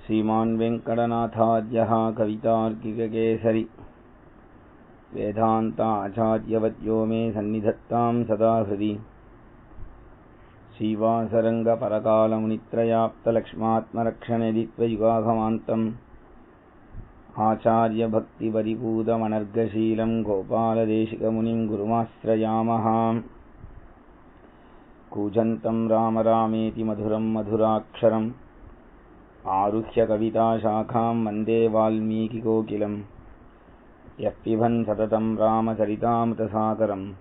श्रीमान् वेङ्कटनाथार्यः कवितार्किककेसरी वेदान्ताचार्यवद्यो मे सन्निधत्तां सदा हृदि श्रीवासरङ्गपरकालमुनित्रयाप्तलक्ष्मात्मरक्षणेदित्वयुगागमान्तम् आचार्यभक्तिपरिपूतमनर्गशीलं गोपालदेशिकमुनिं गुरुमाश्रयामः। कूजन्तं राम रामेति मधुरं मधुराक्षरम् आरुह्य कविताशाखां वन्दे वाल्मीकिकोकिलम्। यः पिबन् सततं रामचरितामृतसागरम्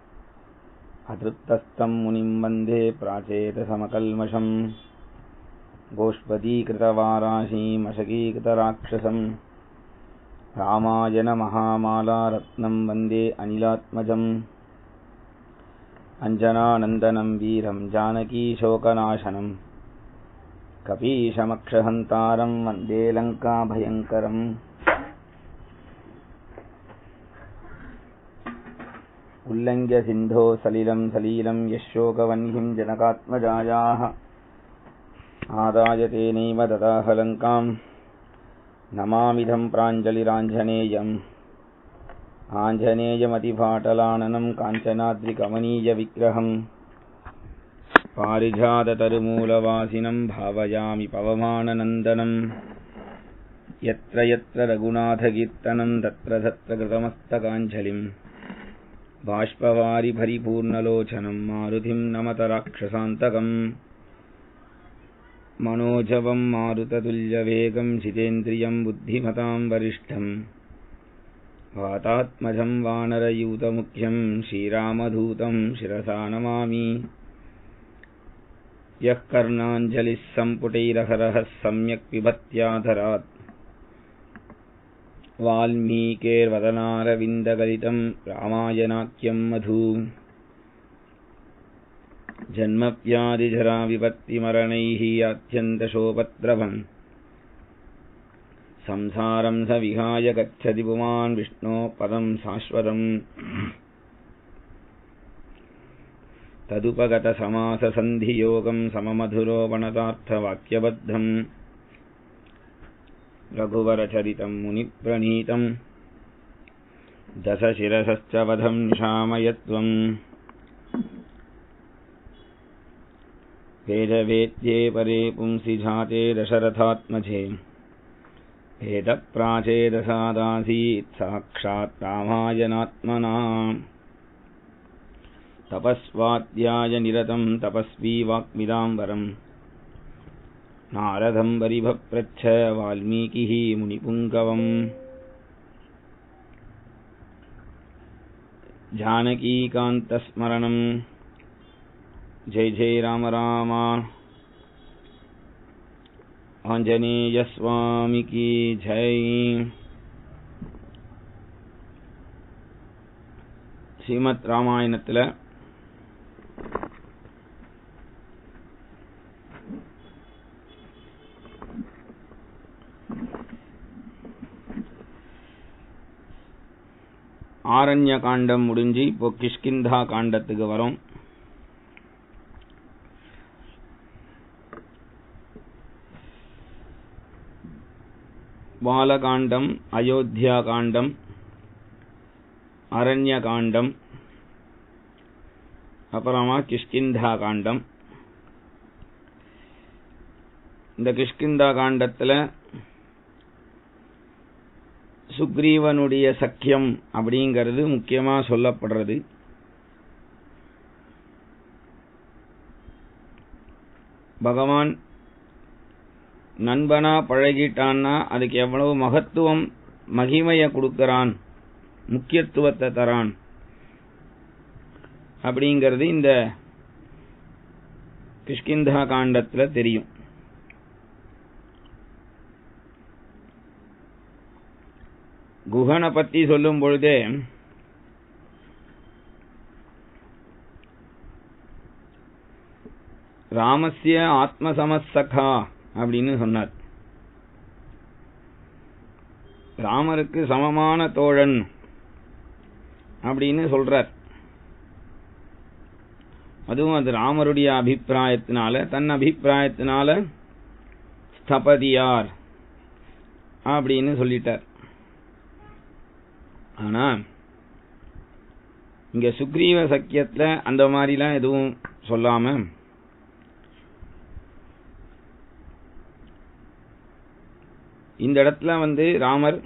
अतृप्तस्तं मुनिं वन्दे प्राचेतसमकल्मषम्। गोष्पदीकृतवाराशीमशकीकृतराक्षसम् रामायणमहामालारत्नं वन्दे अनिलात्मजम्। अञ्जनानन्दनं वीरं जानकीशोकनाशनम् कपीशमक्षहन्तारं वन्दे लङ्काभयङ्करम्। उल्लङ्घ्य सिन्धो सलिलं सलीलं यशोकवह्निं जनकात्मजायाः आदाय तेनैव ददाह लङ्कां नमामिदं प्राञ्जलिराञ्जनेयम्। आञ्जनेयमतिपाटलाननं काञ्चनाद्रिकमनीयविग्रहम् पारिजाततरुमूलवासिनं भावयामि पवमाननन्दनं। यत्र यत्र रघुनाथकीर्तनं तत्र तत्र कृतमस्तकाञ्जलिं बाष्पवारि परिपूर्णलोचनं मारुतिं नमत राक्षसान्तकम्। मनोजवं मारुततुल्यवेगं जितेन्द्रियं बुद्धिमतां वरिष्ठं वातात्मजं वानरयूतमुख्यं श्रीरामदूतं शिरसा नमामि। यः कर्णाञ्जलिः सम्पुटैरहरः सम्यक् पिबत्याधरात् वाल्मीकेर्वदनारविन्दगलितं रामायणाख्यं मधु। जन्मव्याधिजराविपत्तिमरणैः अत्यन्तशोपद्रवम् संसारं स विहाय गच्छति पुमान् विष्णोः पदं शाश्वतम्। तदुपगतसमाससन्धियोगं सममधुरोपणतार्थवाक्यबद्धम् रघुवरचरितं मुनिप्रणीतं दशशिरसश्च वधं निशामयत्वम्। वेदवेद्ये परे पुंसि जाते दशरथात्मजे वेदप्राचेदसादासीत् साक्षात् रामायणात्मना। तपस्वाध्याय निरतं तपस्वी वाक्मिदाम्बरम् नारदं परिभप्रच्छ वाल्मीकिः मुनिपुङ्गवम्। जानकीकान्तस्मरणं जय जय राम राम। आंजनेय स्वामी की जय। श्रीमद् रामायणத்துல ஆரண்ய காண்டம் முடிஞ்சு இப்போ கிஷ்கிந்தா காண்டத்துக்கு வரோம். பாலகாண்டம், அயோத்தியா காண்டம், அரண்ய காண்டம், அப்புறமா கிஷ்கிந்தா காண்டம். இந்த கிஷ்கிந்தா காண்டத்துல சுக்ரீவனுடைய சக்கியம் அப்படிங்கிறது முக்கியமா சொல்லப்படுறது. பகவான் நண்பனா பழகிட்டான்னா அதுக்கு எவ்வளவு மகத்துவம் மகிமைய கொடுக்கறான், முக்கியத்துவத்தை தரான் அப்படிங்கிறது இந்த கிஷ்கிந்தா காண்டத்துல தெரியும். குஹனை பத்தி சொல்லும் பொழுதே ராமஸ்ய ஆத்மசமசகா அப்படின்னு சொன்னார். ராமருக்கு சமமான தோழன் அப்படின்னு சொல்றார். அதுவும் அது ராமருடைய அபிப்பிராயத்தினால, தன் அபிப்பிராயத்தினால ஸ்தபதியார் அப்படின்னு சொல்லிட்டார். ஆனா இங்க சுக்ரீவ சக்கியத்துல அந்த மாதிரிலாம் எதுவும் சொல்லாம இந்த இடத்துல ராமர்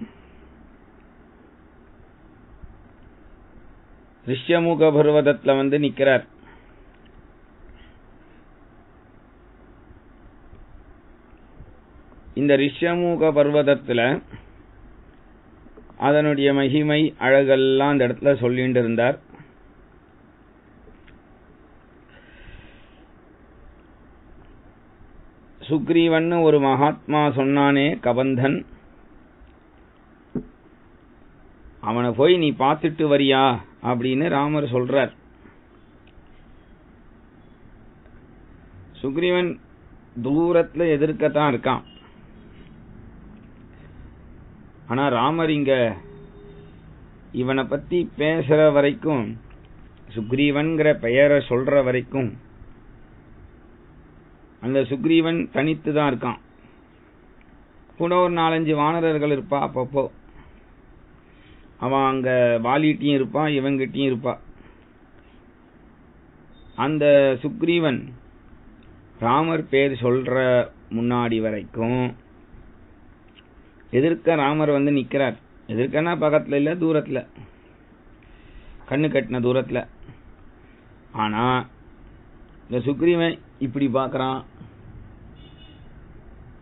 ரிஷ்யமுக பர்வதத்துல நிக்கிறார். இந்த ரிஷ்யமுக பர்வதத்துல அதனுடைய மகிமை அழகெல்லாம் அந்த இடத்துல சொல்லிட்டு இருந்தார். சுக்ரீவன் ஒரு மகாத்மா சொன்னானே கபந்தன், அவனை போய் நீ பார்த்துட்டு வரியா அப்படின்னு ராமர் சொல்றார். சுக்ரீவன் தூரத்துல எதிர்க்கத்தான் இருக்கான். ஆனா ராமர் இங்க இவனை பத்தி பேசுற வரைக்கும், சுக்ரீவன்கிற பெயரை சொல்ற வரைக்கும் அந்த சுக்ரீவன் தனித்து தான் இருக்கான். கூட ஒரு 4-5 வானரர்கள் இருப்பா. அப்பப்போ அவன் அங்க வாலிட்டியும் இருப்பான், இவங்கிட்டையும் இருப்பா. அந்த சுக்ரீவன் ராமர் பேர் சொல்ற முன்னாடி வரைக்கும் எதிர்க்க ராமர் நிக்கிறார். எதிர்க்கனா பக்கத்துல இல்ல, தூரத்துல, கண்ணு கட்டின தூரத்துல. ஆனா இந்த சுக்ரீவன் இப்படி பாக்குறான்,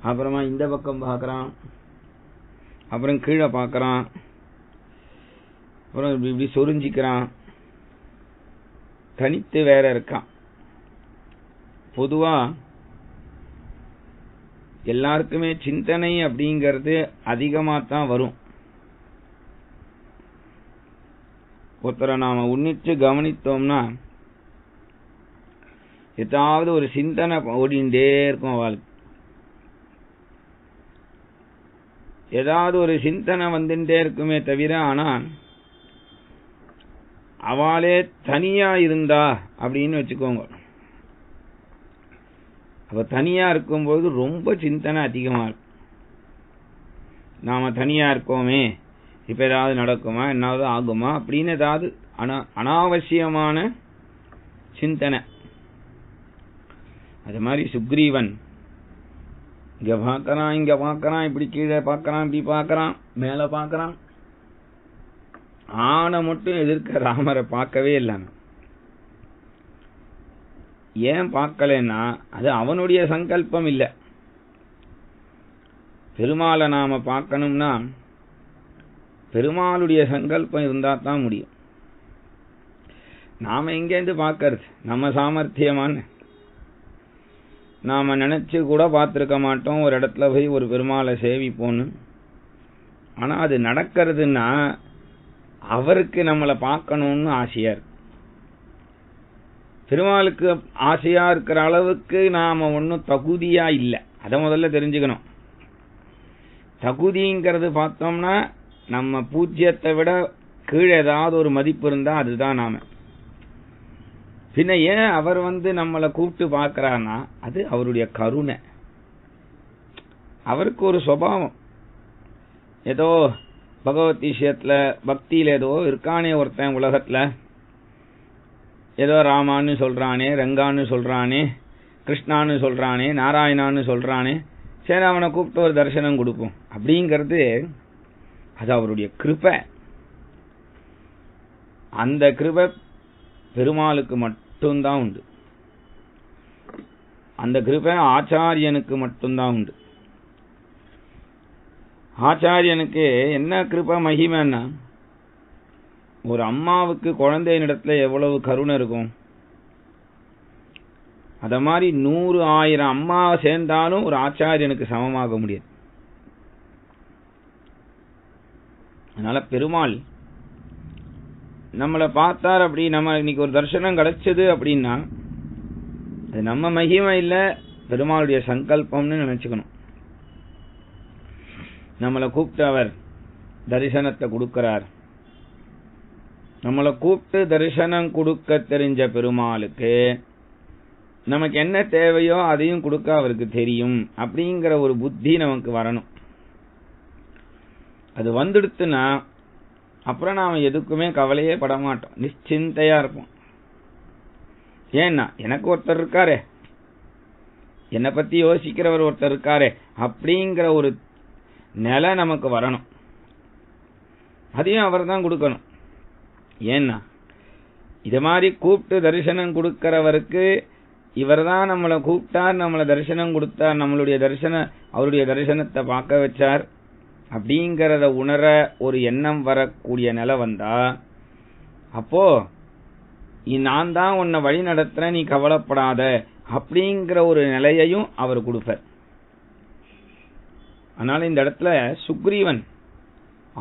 அப்புறமா இந்த பக்கம் பாக்குறான், அப்புறம் கீழே பாக்குறான், அப்புறம் இப்படி சொரிஞ்சிக்கிறான். தனித்து வேற இருக்கான். பொதுவா எல்லாருக்குமே சிந்தனை அப்படிங்கிறது அதிகமா தான் வரும். ஒருத்தரை நாம உன்னிச்சு கவனித்தோம்னா ஏதாவது ஒரு சிந்தனை ஓடிண்டே இருக்கும். அவளுக்கு ஏதாவது ஒரு சிந்தனை வந்துட்டே இருக்குமே தவிர, ஆனா அவளே தனியா இருந்தா அப்படின்னு வச்சுக்கோங்க, அப்ப தனியா இருக்கும்போது ரொம்ப சிந்தனை அதிகமா இருக்கும். நாம தனியா இருக்கோமே, இப்ப ஏதாவது நடக்குமா, என்னாவது ஆகுமா அப்படின்னு ஏதாவது அனாவசியமான சிந்தனை. அது மாதிரி சுக்ரீவன் இங்க பாக்கறான், இங்க பாக்கறான், இப்படி கீழே பாக்கறான், இப்படி பாக்கறான், மேல பாக்கறான். ஆன மட்டும் எதிர்க்க ராமரை பார்க்கவே இல்லைன்னு. ஏன் பார்க்கலன்னா அது அவனுடைய சங்கல்பம் இல்லை. பெருமாளை நாம பார்க்கணும்னா பெருமாளுடைய சங்கல்பம் இருந்தா தான் முடியும். நாம எங்கேருந்து பார்க்கறது? நம்ம சாமர்த்தியமான நாம நினைச்சு கூட பார்த்திருக்க மாட்டோம் ஒரு இடத்துல போய் ஒரு பெருமாளை சேவிப்போன்னு. ஆனா அது நடக்கிறதுன்னா அவருக்கு நம்மளை பார்க்கணும்னு ஆசையா இருக்கு. பெருமாளுக்கு ஆசையா இருக்கிற அளவுக்கு நாம ஒன்னும் தகுதியா இல்லை. அதை முதல்ல தெரிஞ்சுக்கணும். தகுதிங்கிறது பார்த்தோம்னா நம்ம பூஜ்யத்தை விட கீழே ஏதாவது ஒரு மதிப்பு இருந்தா அதுதான் நாம. பின்ன ஏன் அவர் நம்மளை கூப்பிட்டு பார்க்கிறார்னா அது அவருடைய கருணை. அவருக்கு ஒரு சுபாவம், ஏதோ பகவத் விஷயத்துல பக்தியில ஏதோ இருக்கானே ஒருத்தன் உலகத்துல, ஏதோ ராமான்னு சொல்றானே, ரங்கான்னு சொல்றானே, கிருஷ்ணான்னு சொல்றானே, நாராயணான்னு சொல்றானே, சரி அவனை கூப்பிட்டு ஒரு தரிசனம் கொடுப்போம் அப்படிங்கிறது அது அவருடைய கிருபை. அந்த கிருபை பெருமாளுக்கு மட்டும்தான் உண்டு. அந்த கிருபை ஆச்சாரியனுக்கு மட்டும்தான் உண்டு. ஆச்சாரியனுக்கு என்ன கிருபை மகிமைன்னா, ஒரு அம்மாவுக்கு குழந்தையினிடத்துல எவ்வளவு கருணை இருக்கும், அத மாதிரி 100,000 அம்மா சேர்ந்தாலும் ஒரு ஆச்சாரியனுக்கு சமமாக முடியாது. அதனால பெருமாள் நம்மளை பார்த்தார், அப்படி நம்ம இன்னைக்கு ஒரு தரிசனம் கிடைச்சது அப்படின்னா அது நம்ம மகிமை இல்ல, பெருமாளுடைய சங்கல்பம்னு நினைச்சுக்கணும். நம்மளை கூப்பிட்டு அவர் தரிசனத்தை கொடுக்கிறார். நம்மளை கூப்பிட்டு தரிசனம் கொடுக்க தெரிஞ்ச பெருமாளுக்கு நமக்கு என்ன தேவையோ அதையும் கொடுக்க அவருக்கு தெரியும் அப்படிங்கிற ஒரு புத்தி நமக்கு வரணும். அது வந்துடுத்துன்னா அப்புறம் நாம எதுக்குமே கவலையே பட மாட்டோம், நிச்சிந்தையா இருப்போம். ஏன்னா எனக்கு ஒருத்தர் இருக்காரே, என்னை பத்தி யோசிக்கிறவர் ஒருத்தர் இருக்காரே அப்படிங்கிற ஒரு நிலை நமக்கு வரணும். அதையும் அவர் தான் கொடுக்கணும். ஏன்னா இது மாதிரி கூப்பிட்டு தரிசனம் கொடுக்கிறவருக்கு இவர் தான் நம்மளை கூப்பிட்டார், நம்மளை தரிசனம் கொடுத்தார், அவருடைய தரிசனத்தை பார்க்க வச்சார் அப்படிங்கிறத உணர ஒரு எண்ணம் வரக்கூடிய நிலை வந்தா, அப்போ நான் தான் உன்னை வழி நடத்துறேன், நீ கவலைப்படாத அப்படிங்கிற ஒரு நிலையையும் அவர் கொடுப்பார். அதனால இந்த இடத்துல சுக்ரீவன்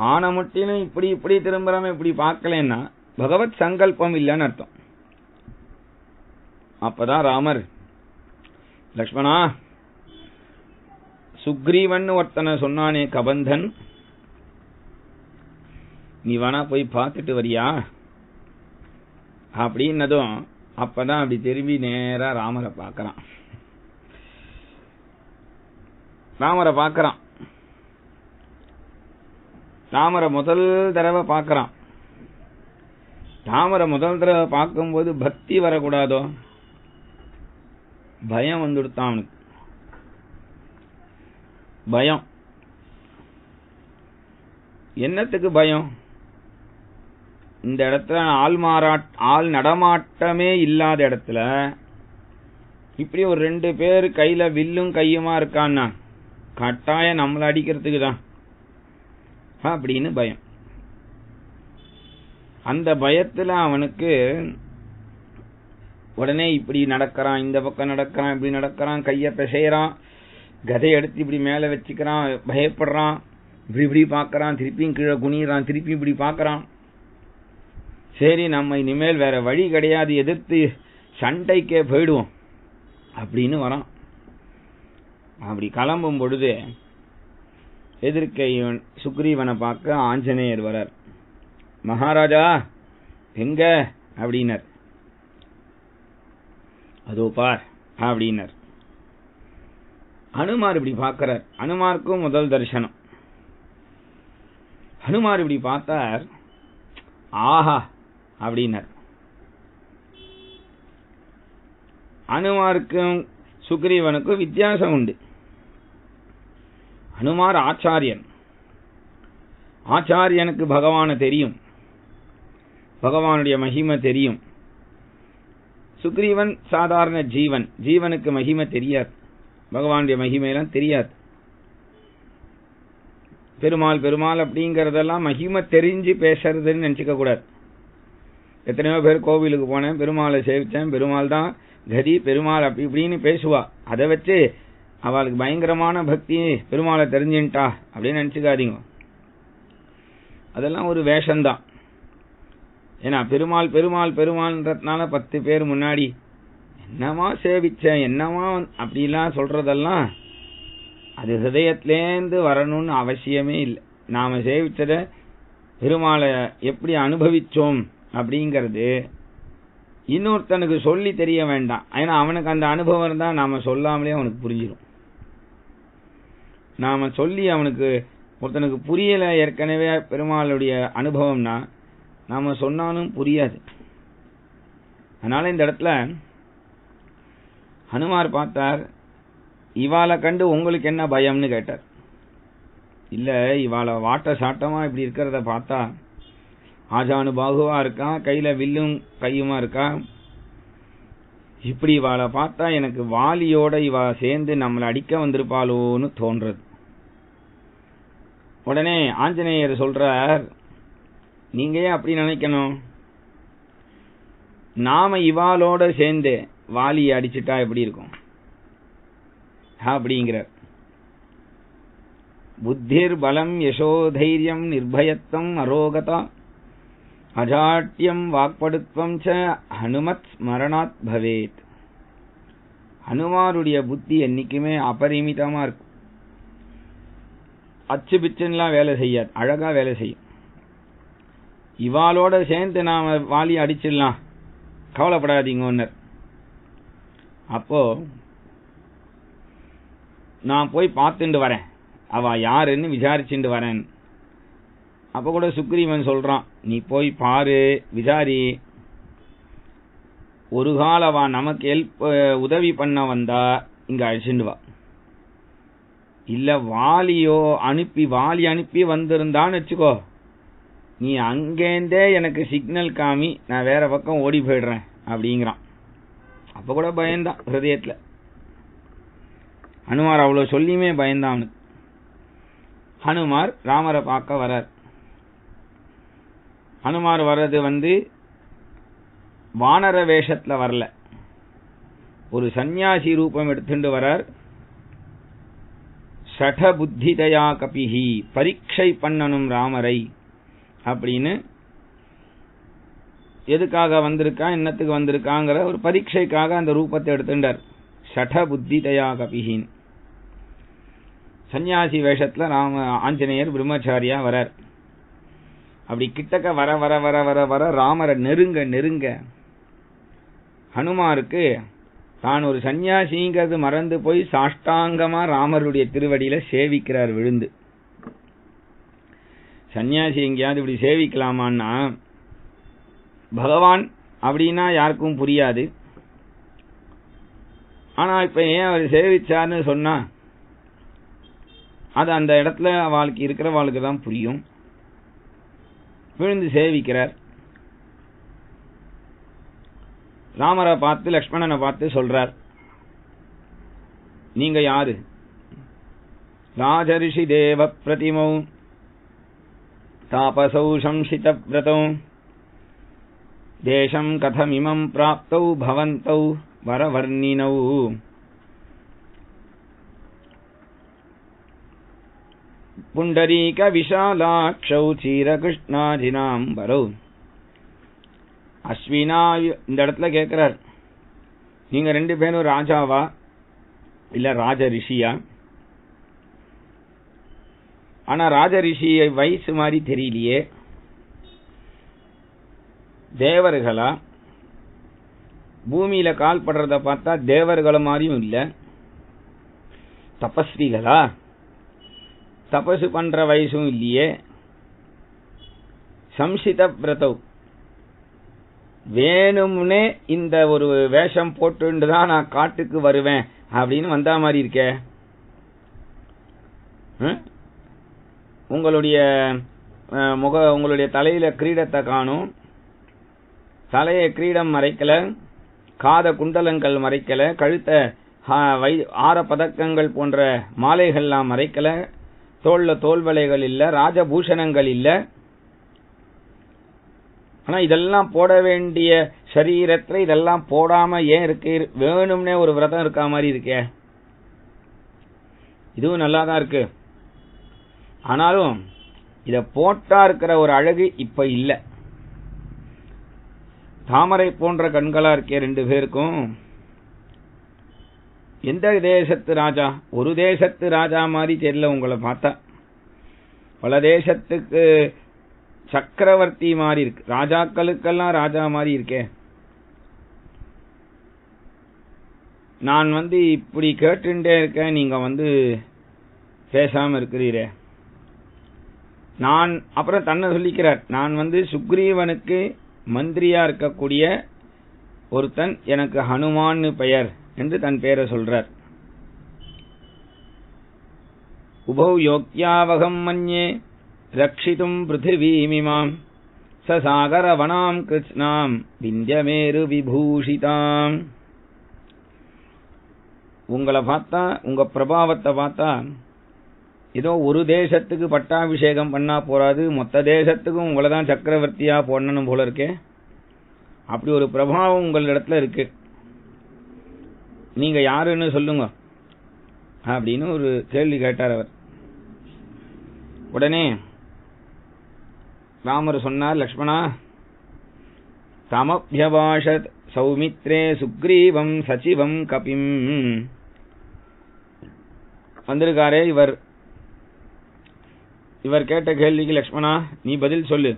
ஆன முட்டிலும் இப்படி திரும்புறாம இப்படி பார்க்கலன்னா பகவத் சங்கல்பம் இல்லைன்னு அர்த்தம். அப்பதான் ராமர், லக்ஷ்மணா, சுக்ரீவன் ஒருத்தனை சொன்னானே கபந்தன், நீ வேணா போய் பார்த்துட்டு வரியா அப்படின்னதும் அப்பதான் அப்படி திரும்பி நேரா ராமரை பார்க்கறான். ராமரை முதல் தடவை பார்க்கறான். ராமரை முதல் தடவை பார்க்கும்போது பக்தி வரக்கூடாதோ, பயம் வந்துடுத்தான் அவனுக்கு. பயம் என்னத்துக்கு பயம்? இந்த இடத்துல ஆள் நடமாட்டமே இல்லாத இடத்துல இப்படி ஒரு 2 பேர் கையில வில்லும் கையுமா இருக்கான்னா கட்டாயம் நம்மளை அடிக்கிறதுக்கு தான் அப்படின்னு பயம். அந்த பயத்துல அவனுக்கு உடனே இப்படி நடக்கிறான், இந்த பக்கம் நடக்கிறான், இப்படி நடக்கிறான், கைய பிசையறான், கதை எடுத்து இப்படி மேல வச்சுக்கிறான், பயப்படுறான், இப்படி பாக்குறான், திருப்பியும் கீழே குனிறான், திருப்பி இப்படி பாக்குறான். சரி, நம்ம இனிமேல் வேற வழி கிடையாது, எதிர்த்து சண்டைக்கே போயிடுவோம் அப்படின்னு வரான். அப்படி கிளம்பும் பொழுது எதிர்க்கை சுக்ரீவனை பார்க்க ஆஞ்சநேயர் வரார். மகாராஜா எங்க அப்படின்னார். அதோ பார் அப்படின்னார். ஹனுமார் இப்படி பார்க்கிறார். ஹனுமாருக்கும் முதல் தரிசனம். ஹனுமார் இப்படி பார்த்தார். ஆஹா அப்படின்னார். ஹனுமாருக்கும் சுக்ரீவனுக்கும் வித்தியாசம் உண்டு. ஹனுமார் ஆச்சாரியன். ஆச்சாரியனுக்கு பகவானை தெரியும், பகவானுடைய மகிமை தெரியும். சுக்ரீவன் சாதாரண ஜீவனுக்கு மகிமை தெரியாது, பகவானுடைய மகிமையெல்லாம் தெரியாது. பெருமாள் அப்படிங்கறதெல்லாம் மகிமை தெரிஞ்சு பேசுறதுன்னு நினைச்சுக்க கூடாது. எத்தனையோ பேர் கோவிலுக்கு போனேன், பெருமாளை சேவிச்சேன், பெருமாள் தான் கதி, பெருமாள் அப்படி இப்படின்னு பேசுவா. அதை வச்சு அவளுக்கு பயங்கரமான பக்தி, பெருமாளை தெரிஞ்சுட்டா அப்படின்னு நினைச்சுக்காதீங்க. அதெல்லாம் ஒரு வேஷம்தான். ஏன்னா பெருமாள்ன்றதுனால 10 பேர் முன்னாடி என்னமா சேவிச்சேன், என்னமா அப்படிலாம் சொல்றதெல்லாம் அது ஹிருதயத்திலேந்து வரணும்னு அவசியமே இல்லை. நாம சேவிச்சத பெருமாளை எப்படி அனுபவிச்சோம் அப்படிங்கிறது இன்னொருத்தனுக்கு சொல்லி தெரிய வேண்டாம். ஏன்னா அவனுக்கு அந்த அனுபவம் இருந்தா நாம சொல்லாமலே அவனுக்கு புரிஞ்சிடும். நாம சொல்லி அவனுக்கு ஒருத்தனுக்கு புரியல ஏற்கனவே பெருமாளுடைய அனுபவம்னா நாம சொன்னாலும் புரியாது. அதனால இந்த இடத்துல ஹனுமார் பார்த்தார். இவாளை கண்டு உங்களுக்கு என்ன பயம்னு கேட்டார். இல்ல, இவாளை வாட்ட சாட்டமா இப்படி இருக்கிறத பார்த்தா ஆஜானு பாகுவா இருக்கான், கையில வில்லும் கையுமா இருக்கா, இப்படி இவாளை பார்த்தா எனக்கு வாலியோட இவா சேர்ந்து நம்மளை அடிக்க வந்திருப்பாளோன்னு தோன்றது. உடனே ஆஞ்சநேயர் சொல்றார், நீங்க ஏன் அப்படி நினைக்கணும், நாம இவாளோட சேர்ந்து வாலியை அடிச்சுட்டா எப்படி இருக்கும் அப்படிங்கிறார். புத்திர் பலம் யசோதைரியம் நிர்பயத்வம் அரோகதா அஜாட்யம் வாக்படுத்வம் ச ஹனுமத் ஸ்மரணாத் பவேத். ஹனுமாருடைய புத்தி என்னைக்குமே அபரிமிதமா இருக்கும். அச்சு பிச்சுலாம் வேலை செய்யாது, அழகா வேலை செய்யும். இவாளோட சேர்ந்து நாம வாலி அடிச்சிடலாம், கவலைப்படாதீங்க ஒன்னர். அப்போ நான் போய் பார்த்துட்டு வரேன், அவ யாருன்னு விசாரிச்சுட்டு வரேன் அப்ப கூட சுக்ரீவன் சொல்றான், நீ போய் பாரு, விசாரி, ஒரு காலவா நமக்கு உதவி பண்ண வந்தா இங்க அழிச்சுண்டு வா, இல்ல வாலி அனுப்பி வந்திருந்தான்னு வச்சுக்கோ, நீ அங்கேருந்தே எனக்கு சிக்னல் காமி, நான் வேற பக்கம் ஓடி போயிடுறேன் அப்படிங்கிறான். அப்ப கூட பயந்தான் ஹிருதயத்துல. ஹனுமார் அவ்வளவு சொல்லியுமே பயந்தான் அவனுக்கு. ஹனுமார் ராமரை பார்க்க வரார். ஹனுமார் வர்றது வானர வேஷத்துல வரல, ஒரு சந்நியாசி ரூபம் எடுத்துட்டு வரார். சட புத்திதயா கபிஹி, பரீட்சை பண்ணணும் ராமரை அப்படின்னு. எதுக்காக வந்திருக்கா, என்னத்துக்கு வந்திருக்காங்கிற ஒரு பரீட்சைக்காக அந்த ரூபத்தை எடுத்துட்டார். சட புத்திதயா கபிஹின் சன்னியாசி வேஷத்துல ஆஞ்சநேயர் பிரம்மச்சாரியா வரார். அப்படி கிட்டக்க வர வர வர வர வர ராமரை நெருங்க ஹனுமாருக்கு தான் ஒரு சன்னியாசிங்கிறது மறந்து போய் சாஷ்டாங்கமா ராமருடைய திருவடியில சேவிக்கிறார் விழுந்து. சன்னியாசி எங்கேயாவது இப்படி சேவிக்கலாமான்னா, பகவான் அப்படின்னா யாருக்கும் புரியாது. ஆனா இப்ப ஏன் அவர் சேவிச்சார்னு சொன்னா அது அந்த இடத்துல அவளுக்கு இருக்கிறவாளுக்கு தான் புரியும். விழுந்து சேவிக்கிறார். ராமரை பார்த்து லக்ஷ்மணனை பார்த்து சொல்றார், நீங்க யாரு? ராஜரிஷி தேவ பிரதிமௌ தாபசௌ சம்சித விரதௌ தேசம் கதமிமம் பிராப்தௌ பவந்தௌ வரவர்ணினௌ. புண்டரீக விஷாலாக்ஷௌ சீரகிருஷ்ணாஜினாம்பரௌ. அஸ்வினா இந்த இடத்துல கேட்கிறார், நீங்க ரெண்டு பேரும் ராஜாவா இல்ல ராஜ ரிஷியா? ஆனா ராஜ ரிஷி வயசு மாதிரி தெரியலையே. தேவர்களா? பூமியில கால் படுறத பார்த்தா தேவர்கள மாதிரியும் இல்ல. தபஸ்விகளா? தபசு பண்ற வயசும் இல்லையே. சம்சித விரதௌ, வேணும்னே இந்த ஒரு வேஷம் போட்டுதான் நான் காட்டுக்கு வருவேன் அப்படின்னு வந்தா மாதிரி இருக்கே. உங்களுடைய உங்களுடைய தலையில கிரீடத்தை காணும், தலையை கிரீடம் மறைக்கல, காத குண்டலங்கள் மறைக்கல, கழுத்த ஆர பதக்கங்கள் போன்ற மாலைகள்லாம் மறைக்கல, தோல்ல தோல்வளைகள் இல்ல, ராஜபூஷணங்கள் இல்ல. ஆனா இதெல்லாம் போட வேண்டிய சரீரத்துல இதெல்லாம் போடாம ஏன் இருக்கு? வேணும்னே ஒரு விரதம் இருக்கா மாதிரி இருக்கே. இதுவும் நல்லாதான் இருக்கு. ஆனாலும் இத போட்டா இருக்கிற ஒரு அழகு இப்ப இல்ல. தாமரை போன்ற கண்களா இருக்கே ரெண்டு பேருக்கும். எந்த தேசத்து ராஜா? ஒரு தேசத்து ராஜா மாதிரி தெரியல உங்களை பார்த்தா. பல தேசத்துக்கு சக்கரவர்த்தி மாதிரி இருக்கு. ராஜாக்களுக்கெல்லாம் ராஜா மாதிரி இருக்கே. நான் இப்படி கேட்டுட்டே இருக்கேன், நீங்க பேசாம இருக்கிறீரே. நான் அப்புறம் தன்னை சொல்லிக்கிறார், நான் சுக்ரீவனுக்கு மந்திரியா இருக்கக்கூடிய ஒருத்தன், எனக்கு ஹனுமான் பெயர் என்று தன் பெயரை சொல்றார். உபௌ யோக்யாவகம் மன்யே ரக்ஷிதும் பிருத்திவீமிமாம் சசாகர வனாம் கிருஷ்ணாம் விந்தியமேரு விபூஷிதாம். உங்களை பார்த்தா, உங்க பிரபாவத்தை பார்த்தா ஏதோ ஒரு தேசத்துக்கு பட்டாபிஷேகம் பண்ணா போறாது, மொத்த தேசத்துக்கும் உங்களை தான் சக்கரவர்த்தியா போடணும் போல இருக்கே. அப்படி ஒரு பிரபாவம் உங்களிடத்துல இருக்கு. நீங்க யாருன்னு சொல்லுங்க அப்படின்னு ஒரு கேள்வி கேட்டார் அவர். உடனே ராமர் சொன்னார், லக்ஷ்மணா தமப்யபாஷத் சௌமித்ரே சுக்ரீவம் சச்சிவம் கபிம். வந்திருக்காரே இவர் கேட்ட கேள்விக்கு லக்ஷ்மணா நீ பதில் சொல்லு.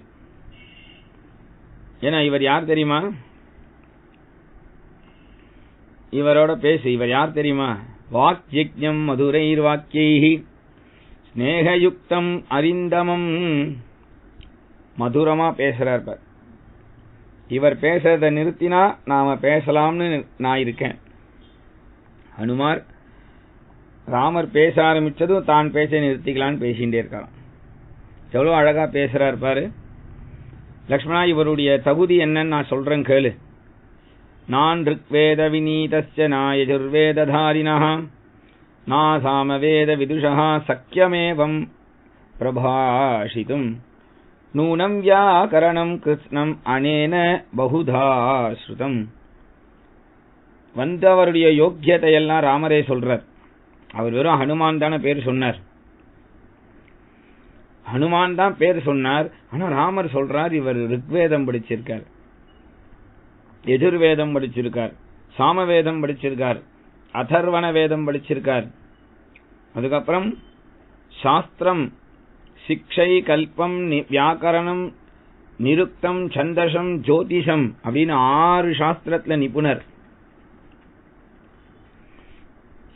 ஏன்னா இவர் யார் தெரியுமா? இவரோட பேசு. இவர் யார் தெரியுமா? வாக்யஜ்ஞம் மதுரைர் வாக்கியைஹி ஸ்நேகயுக்தம் அரிந்தமம் மதுரமா பேசுறார். இவர் பேசுறத நிறுத்தினா நாம பேசலாம்னு நான் இருக்கேன். ஹனுமார் ராமர் பேச ஆரம்பிச்சதும் தான் பேச நிறுத்திக்கலான்னு பேசிகிட்டே இருக்காராம். எவ்வளவு அழகா பேசுறார் பாரு. லக்ஷ்மணா, இவருடைய தகுதி என்னன்னு நான் சொல்றேன் கேளு. நான் ருக்வேத விநீதஸ்ய நாயஜுர்வேததாரிணः நாசாமவேத விதுஷः சக்கியமேவம் பிரபாஷிதும் நூனம் வியாகரணம் கிருஷ்ணம் அனேன பகுதா ஸ்ருதம். வந்தவருடைய யோக்கியத்தையெல்லாம் ராமரே சொல்றார். அவர் வெறும் ஹனுமான் தானே பேர் சொன்னார். ஹனுமான் தான் பேர் சொன்னார். ஆனா ராமர் சொல்றார் இவர் ருக்வேதம் படிச்சிருக்கார், யஜுர்வேதம் படிச்சிருக்கார், சாமவேதம் படிச்சிருக்கார், அதர்வண வேதம் படிச்சிருக்கார். அதுக்கப்புறம் சாஸ்திரம், சிக்ஷை, கல்பம், வியாக்கரணம், நிருக்தம், சந்தசம், ஜோதிஷம் அப்படின்னு 6 சாஸ்திரத்துல நிபுணர்.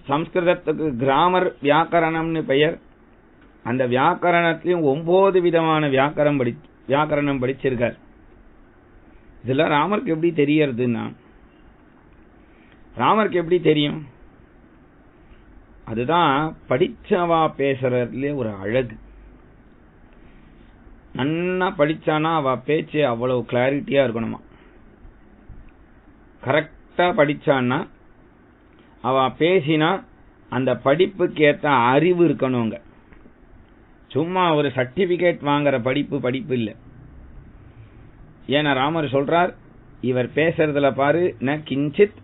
சம்ஸ்கிருதத்துக்கு கிராமர் வியாக்கரணம்னு பெயர். அந்த வியாக்கரணத்திலையும் 9 விதமான வியாக்கரணம் படிச்சிருக்கார். இதெல்லாம் ராமருக்கு எப்படி தெரியறதுன்னா, ராமருக்கு எப்படி தெரியும்? அதுதான் படிச்சவா பேசுறதுல ஒரு அழகு. நன்னா படிச்சானா அவ பேச்சு அவ்வளவு கிளாரிட்டியா இருக்கணுமா. கரெக்டா படிச்சான்னா அவ பேசினா அந்த படிப்புக்கு ஏத்த அறிவு இருக்கணுங்க. சும்மா ஒரு சர்டிபிகேட் வாங்குற படிப்பு இல்ல. ஏன்னா ராமர் சொல்றார், இவர் பேசுறதுல பாரு, ந கிஞ்சித்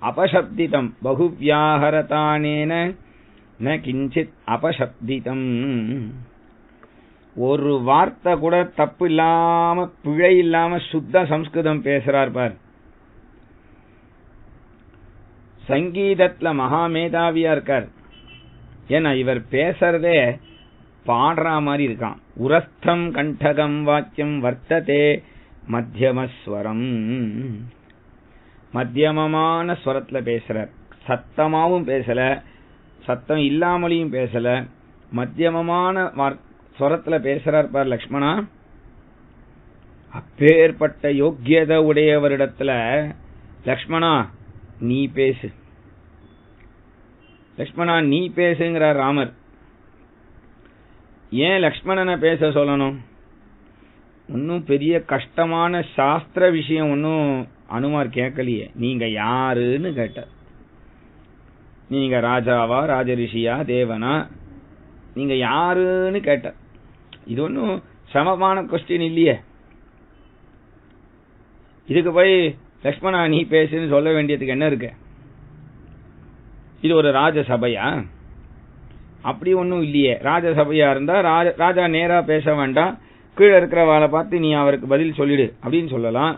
அபசப்திதம் பகுவியாஹரதானேன ந கிஞ்சித் அபசப்திதம். ஒரு வார்த்தை கூட தப்பு இல்லாம பிழை இல்லாம சுத்த சம்ஸ்கிருதம் பேசுறார் பார். சங்கீதத்துல மகா மேதாவியா இருக்கார். ஏன்னா இவர் பேசுறதே பாடுற மாதிரி இருக்கான். உரஸ்தம் கண்டகம் வாக்கியம் வர்த்ததே மத்தியமஸ்வரம். மத்தியமமான ஸ்வரத்துல பேசுறார். சத்தமாவும் பேசல, சத்தம் இல்லாமலையும் பேசல, மத்தியமமான ஸ்வரத்துல பேசுறார் பார் லக்ஷ்மணா. அப்பேற்பட்ட யோக்கியதை உடையவரிடத்துல லக்ஷ்மணா நீ பேசு, லக்ஷ்மணா நீ பேசுங்கிறார் ராமர். ஏன் லக்ஷ்மணனை பேச சொல்லணும்? ஒன்னும் பெரிய கஷ்டமான சாஸ்திர விஷயம் ஒன்னும் அனுமார் கேட்கலையே. நீங்க யாருன்னு கேட்டார். நீங்க ராஜாவா, ராஜரிஷியா, தேவனா, நீங்க யாருன்னு கேட்டார். இது ஒன்னும் சமமான கொஸ்டின் இல்லையே. இதுக்கு போய் லக்ஷ்மணா நீ பேசுன்னு சொல்ல வேண்டியதுக்கு என்ன இருக்கு? இது ஒரு ராஜசபையா? அப்படி ஒன்னும் இல்லையே. ராஜசபையா இருந்தா ராஜா நேரா பேச வேண்டாம், கீழே இருக்கிறவாளை பார்த்து நீ அவருக்கு பதில் சொல்லிடு அப்படின்னு சொல்லலாம்.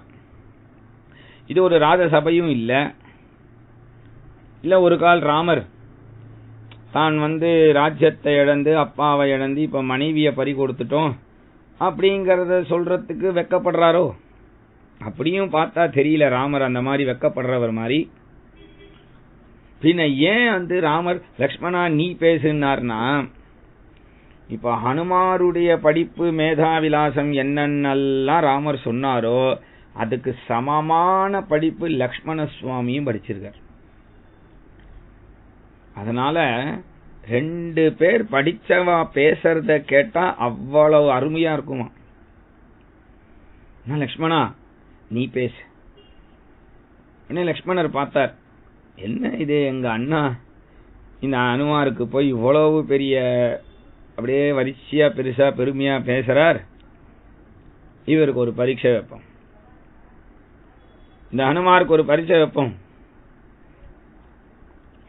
இது ஒரு ராஜசபையும் இல்ல. ஒரு கால் ராமர் தான் ராஜ்யத்தை இழந்து, அப்பாவை இழந்து, இப்ப மனைவிய பறி கொடுத்துட்டோம் அப்படிங்கறத சொல்றதுக்கு வெக்கப்படுறாரோ? அப்படியும் பார்த்தா தெரியல ராமர் அந்த மாதிரி வெக்கப்படுறவர் மாதிரி. பின்ன ஏன் ராமர் லக்ஷ்மணா நீ பேசுனார்னா, இப்ப ஹனுமாருடைய படிப்பு மேதாவிலாசம் என்னென்னலாம் ராமர் சொன்னாரோ அதுக்கு சமமான படிப்பு லக்ஷ்மண சுவாமியும் படிச்சிருக்கார். அதனால 2 பேர் படிச்சவா பேசுறத கேட்டா அவ்வளவு அருமையா இருக்குமா. லக்ஷ்மணா நீ பேசு. லக்ஷ்மணர் பார்த்தார், என்ன இது எங்க அண்ணா இந்த அனுமாருக்கு போய் இவ்வளவு பெரிய அப்படியே வரிசையா பெருசா பெருமையா பேசுறார். இவருக்கு ஒரு பரீட்சை வைப்போம், இந்த ஹனுமாருக்கு ஒரு பரீட்சை வைப்போம்.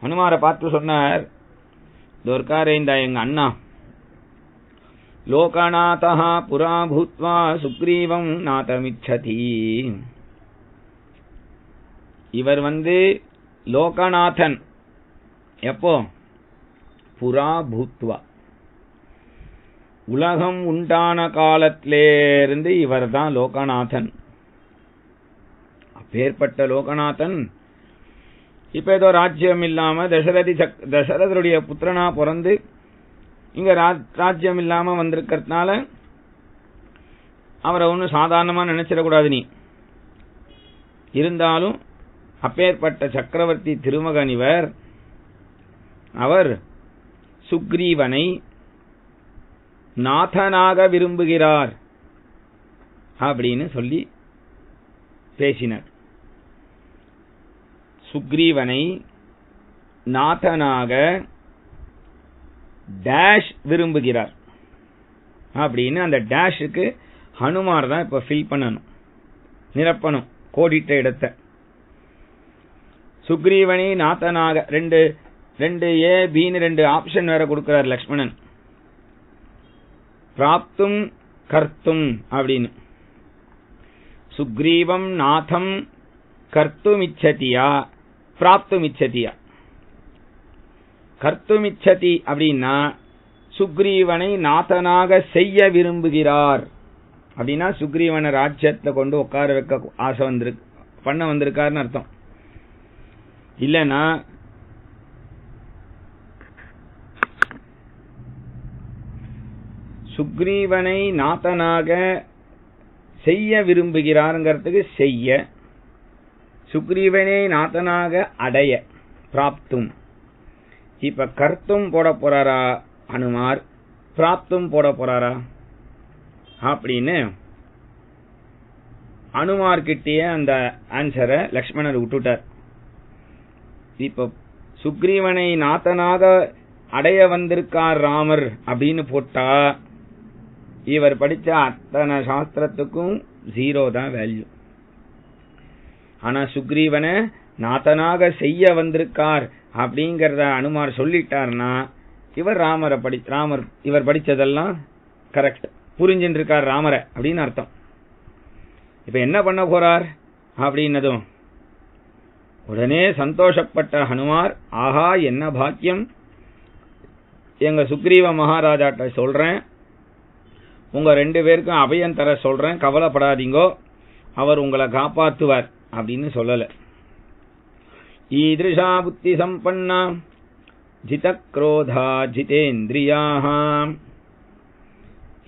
ஹனுமாரை பார்த்து சொன்னார், துர்காரே இந்த எங்க அண்ணா லோகநாதா புரா பூத்வா சுக்ரீவம் நாதமிச்சதி. இவர் லோகநாதன். எப்போ? புரா பூத்வா, உலகம் உண்டான காலத்திலிருந்து இவர் தான் லோகநாதன். அப்பேற்பட்ட லோகநாதன் இப்ப ஏதோ ராஜ்யம் இல்லாம தசரதருடைய புத்திரனா பிறந்து இங்க ராஜ்யம் இல்லாம வந்திருக்கிறதுனால அவரை ஒன்றும் சாதாரணமாக நினைச்சிடக்கூடாது நீ. இருந்தாலும் அப்பேற்பட்ட சக்கரவர்த்தி திருமகன் இவர், அவர் சுக்ரீவனை நாதனாக விரும்புகிறார் அப்படின்னு சொல்லி பேசினார். சுக்ரீவனை நாதனாக டேஷ் விரும்புகிறார் அப்படின்னு அந்த டேஷுக்கு ஹனுமார் தான் இப்ப ஃபில் பண்ணணும், நிரப்பணும் கோடிட்ட இடத்தை. சுக்ரீவனை நாதனாக ரெண்டு ஏ பின்னு 2 ஆப்ஷன் வேற கொடுக்கிறார் லக்ஷ்மணன். பிராப்தும் கர்த்தும் அப்படின்னு. சுக்ரீவம் நாதம் கர்த்துமிச்சதியா பிராப்துமிச்சதியா? கர்த்துமிச்சதி அப்படின்னா சுக்ரீவனை நாதனாக செய்ய விரும்புகிறார் அப்படின்னா சுக்ரீவனை ராஜ்யத்தை கொண்டு உட்கார வைக்க ஆசை பண்ண வந்திருக்காருன்னு அர்த்தம். இல்லைன்னா சுக்ரீவனை நாதனாக செய்ய விரும்புகிறாருங்கிறதுக்கு செய்ய, சுக்ரீவனை நாதனாக அடைய பிராப்தும். இப்ப கர்த்தும் போட போறாரா அனுமார், பிராப்தும் போட போறாரா அப்படின்னு அனுமார்கிட்டயே அந்த ஆன்சரை லக்ஷ்மணர் விட்டுட்டார். இப்ப சுக்ரீவனை நாதனாக அடைய வந்திருக்கார் ராமர் அப்படின்னு போட்டா இவர் படிச்ச அத்தனை சாஸ்திரத்துக்கும் 0 தான் வேல்யூ. ஆனா சுக்ரீவனை நாதனாக செய்ய வந்திருக்கார் அப்படிங்கறத அனுமார் சொல்லிட்டார்னா இவர் இவர் படிச்சதெல்லாம் கரெக்ட், புரிஞ்சுட்டு இருக்கார் ராமரை அப்படின்னு அர்த்தம். இப்ப என்ன பண்ண போறார் அப்படின்னதும் உடனே சந்தோஷப்பட்ட ஹனுமார், ஆஹா என்ன பாக்கியம், எங்க சுக்ரீவ மகாராஜாட்ட சொல்றேன், உங்க 2 பேருக்கும் அபயம் தர சொல்றேன், கவலைப்படாதீங்கோ, அவர் உங்களை காப்பாத்துவார் அப்படின்னு சொல்லல. ஈதிருஷா புத்தி சம்பன்னா ஜிதக்ரோதா ஜிதேந்திரியாக.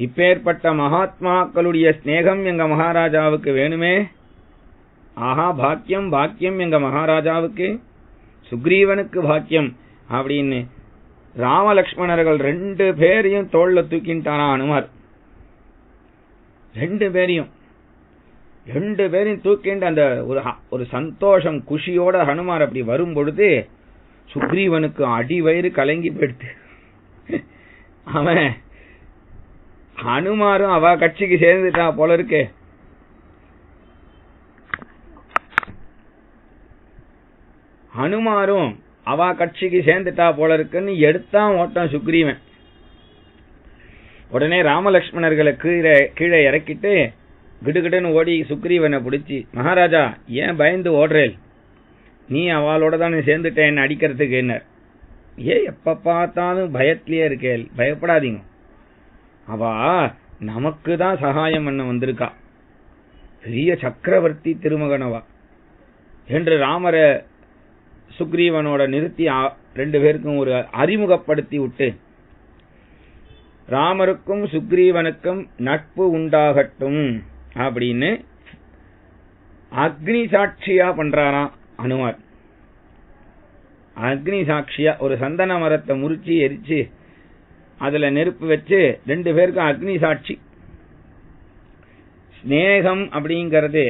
இப்பேற்பட்ட மகாத்மாக்களுடைய ஸ்நேகம் எங்க மகாராஜாவுக்கு வேணுமே. ஆஹா பாக்கியம் பாக்கியம் எங்க மகாராஜாவுக்கு, சுக்ரீவனுக்கு பாக்கியம் அப்படின்னு ராமலக்ஷ்மணர்கள் 2 பேரையும் தோள்ல தூக்கிட்டாரா அனுமார். 2 பேரையும் தூக்கிண்டு அந்த ஒரு சந்தோஷம் குஷியோட ஹனுமார் அப்படி வரும் பொழுது சுக்ரீவனுக்கு அடி வயிறு கலங்கி போயிடுது. அவன் ஹனுமாரும் அவ கட்சிக்கு சேர்ந்துட்டா போல இருக்கு. ஹனுமாரும் அவ கட்சிக்கு சேர்ந்துட்டா போல இருக்குன்னு எடுத்தான் ஓட்டம் சுக்ரீவன். உடனே ராமலக்ஷ்மணர்களை கீழே இறக்கிட்டு கிடுகிடுன்னு ஓடி சுக்ரீவனை பிடிச்சி, மகாராஜா ஏன் பயந்து ஓடுறேல், நீ அவளோட தானே சேர்ந்துட்டேன் அடிக்கிறதுக்கு என்ன, எப்ப பார்த்தாலும் பயத்திலேயே இருக்கேள், பயப்படாதீங்க, அவ நமக்கு தான் சகாயம் பண்ண வந்திருக்கா, பெரிய சக்கரவர்த்தி திருமகனவா என்று ராமர சுக்ரீவனோட நிறுத்தி 2 பேருக்கும் ஒரு அறிமுகப்படுத்தி விட்டு, ராமருக்கும் சுக்ரீவனுக்கும் நட்பு உண்டாகட்டும் அப்படின்னு அக்னி சாட்சியா பண்றாராம் அனுமார். அக்னி சாட்சியா ஒரு சந்தன மரத்தை முறிச்சு எரிச்சு அதுல நெருப்பு வச்சு 2 பேருக்கும் அக்னி சாட்சி. ஸ்நேகம் அப்படிங்கிறது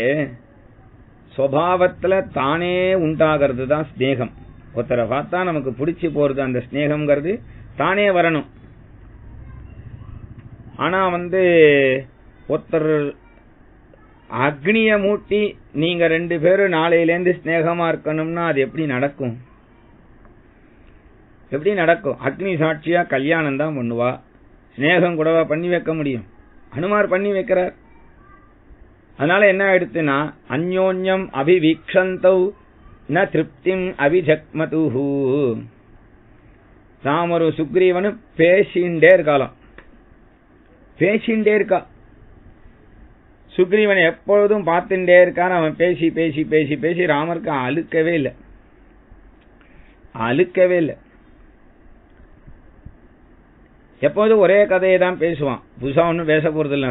சுபாவத்துல தானே உண்டாகிறது தான் ஸ்நேகம். ஒருத்தரை பார்த்தா நமக்கு பிடிச்சி போறது அந்த ஸ்நேகம்ங்கிறது தானே வரணும். ஆனா ஒருத்தர் அக்னிய மூட்டி நீங்க 2 பேரும் நாளையிலேருந்து ஸ்நேகமா இருக்கணும்னா அது எப்படி நடக்கும்? அக்னி சாட்சியா கல்யாணம் தான் பண்ணுவா, ஸ்நேகம் கூடவா பண்ணி வைக்க முடியும்? அனுமார் பண்ணி வைக்கிறார். அதனால என்ன ஆயிடுச்சுன்னா, அந்யோன்யம் அபிவீக்ஷந்தௌ ந திருப்திம் அபிஜக்மதுஹு. ராமரு சுக்ரீவனு பேசிண்டே இருக்கா. சுக்ரீவன் எப்பொழுதும் பார்த்துட்டே இருக்கான். அவன் பேசி பேசி பேசி பேசி ராமருக்கு அழுக்கவே இல்லை. எப்போதும் ஒரே கதையை தான் பேசுவான், புதுசா ஒன்னும் பேச போறது இல்ல.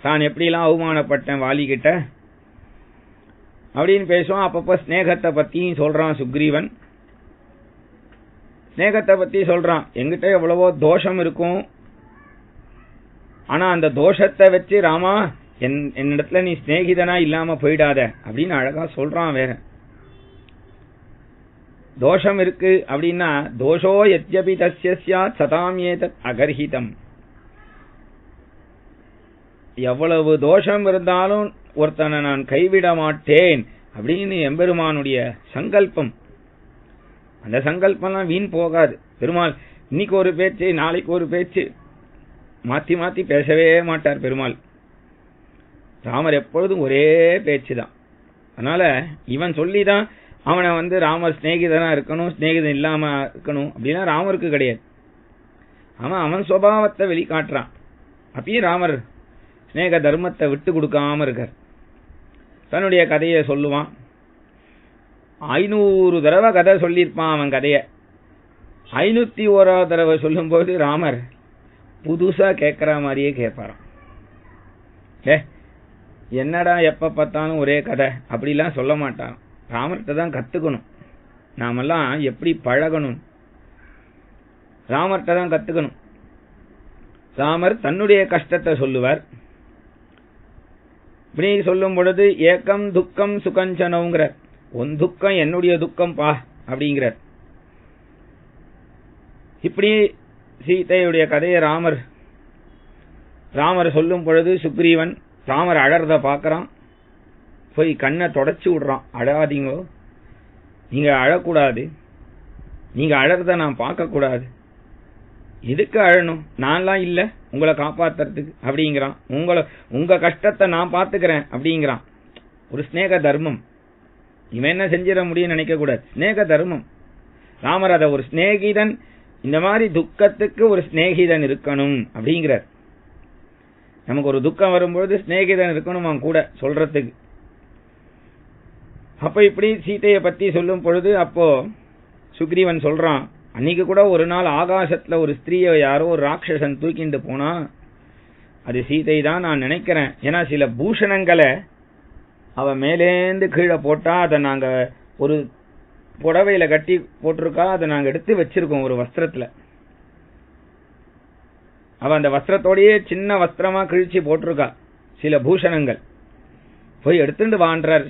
தான் எப்படிலாம் அவமானப்பட்டேன் வாலிகிட்ட அப்படின்னு பேசுவான். அப்பப்ப ஸ்நேகத்தை பத்தியும் சொல்றான் சுக்ரீவன். ஸ்நேகத்தை பத்தி சொல்றான், எங்கிட்ட எவ்வளவோ தோஷம் இருக்கும், ஆனா அந்த தோஷத்தை வச்சு ராமா என்னிடத்துல நீ ஸ்நேகிதனா இல்லாம போயிடாத அப்படின்னு அழகா சொல்றான். வேற தோஷம் இருக்கு அப்படின்னா தோஷோ யத்யபி தஸ்ய ஸ்யாத் சதாம் ஏதத் அகர்ஹிதம். எவ்வளவு தோஷம் இருந்தாலும் ஒருத்தனை நான் கைவிட மாட்டேன் அப்படின்னு எம்பெருமானுடைய சங்கல்பம். அந்த சங்கல்பம்லாம் வீண் போகாது. பெருமாள் இன்னைக்கு ஒரு பேச்சு நாளைக்கு ஒரு பேச்சு மாத்தி மாத்தி பேசவே மாட்டார் பெருமாள். ராமர் எப்பொழுதும் ஒரே பேச்சு தான். அதனால இவன் சொல்லிதான் அவனை ராமர் ஸ்நேகிதனா இருக்கணும், ஸ்நேகிதன் இல்லாம இருக்கணும் அப்படின்னா ராமருக்கு கிடையாது. அவன் சுபாவத்தை வெளிக்காட்டுறான். அப்பயும் ராமர் ஸ்நேக தர்மத்தை விட்டு கொடுக்காம இருக்கார். தன்னுடைய கதையை சொல்லுவான். 500 தடவை கதை சொல்லியிருப்பான் அவன் கதைய. 501வது தடவை சொல்லும் போது ராமர் புதுசா கேட்கிற மாதிரியே கேட்பாராம். என்னடா எப்ப பார்த்தாலும் ஒரே கதை அப்படிலாம் சொல்ல மாட்டான். ராமர்கிட்ட தான் கத்துக்கணும். நாமெல்லாம் எப்படி பழகணும், ராமர்கிட்ட தான் கத்துக்கணும். ராமர் தன்னுடைய கஷ்டத்தை சொல்லுவார். இப்படி சொல்லும் பொழுது ஏக்கம் துக்கம் சுகஞ்சனவுங்கிறார். உன் துக்கம் என்னுடைய துக்கம் பா அப்படிங்கிறார். இப்படி சீதையுடைய கதையை ராமர் சொல்லும் பொழுது சுக்ரீவன் ராமர் அழறத பாக்குறான். போய் கண்ணை தொடச்சு விடுறான். அழாதீங்கோ, நீங்க அழக்கூடாது, நீங்க அழறத நான் பார்க்க கூடாது, எதுக்கு அழணும், நான்லாம் இல்ல உங்களை காப்பாத்துறதுக்கு அப்படிங்கிறான். உங்க கஷ்டத்தை நான் பாத்துக்கிறேன் அப்படிங்கிறான். ஒரு ஸ்நேக தர்மம். இவன் என்ன செஞ்சிட முடியும்னு நினைக்க கூடாது. ஸ்நேக தர்மம். ராமர் அத ஒரு ஸ்நேகிதன், இந்த மாதிரி துக்கத்துக்கு ஒரு ஸ்நேகிதன் இருக்கணும் அப்படிங்கிறார். நமக்கு ஒரு துக்கம் வரும்பொழுது ஸ்நேகிதன் இருக்கணும் அவன் கூட சொல்றதுக்கு. அப்ப இப்படி சீதையை பத்தி சொல்லும் பொழுது அப்போ சுக்ரீவன் சொல்றான், அன்னைக்கு கூட ஒரு நாள் ஆகாசத்துல ஒரு ஸ்திரீயை யாரோ ஒரு ராட்சசன் தூக்கிட்டு போனா அது சீதை தான் நான் நினைக்கிறேன். ஏன்னா சில பூஷணங்களை அவ மேலேந்து கீழே போட்டா அதை நாங்க ஒரு புடவையில கட்டி போட்டிருக்கா, அதை நாங்க எடுத்து வச்சிருக்கோம் ஒரு வஸ்திரத்துல. அவ அந்த வஸ்திரத்தோடயே சின்ன வஸ்திரமா கிழிச்சு போட்டிருக்கா சில பூஷணங்கள். போய் எடுத்துட்டு வான்றார்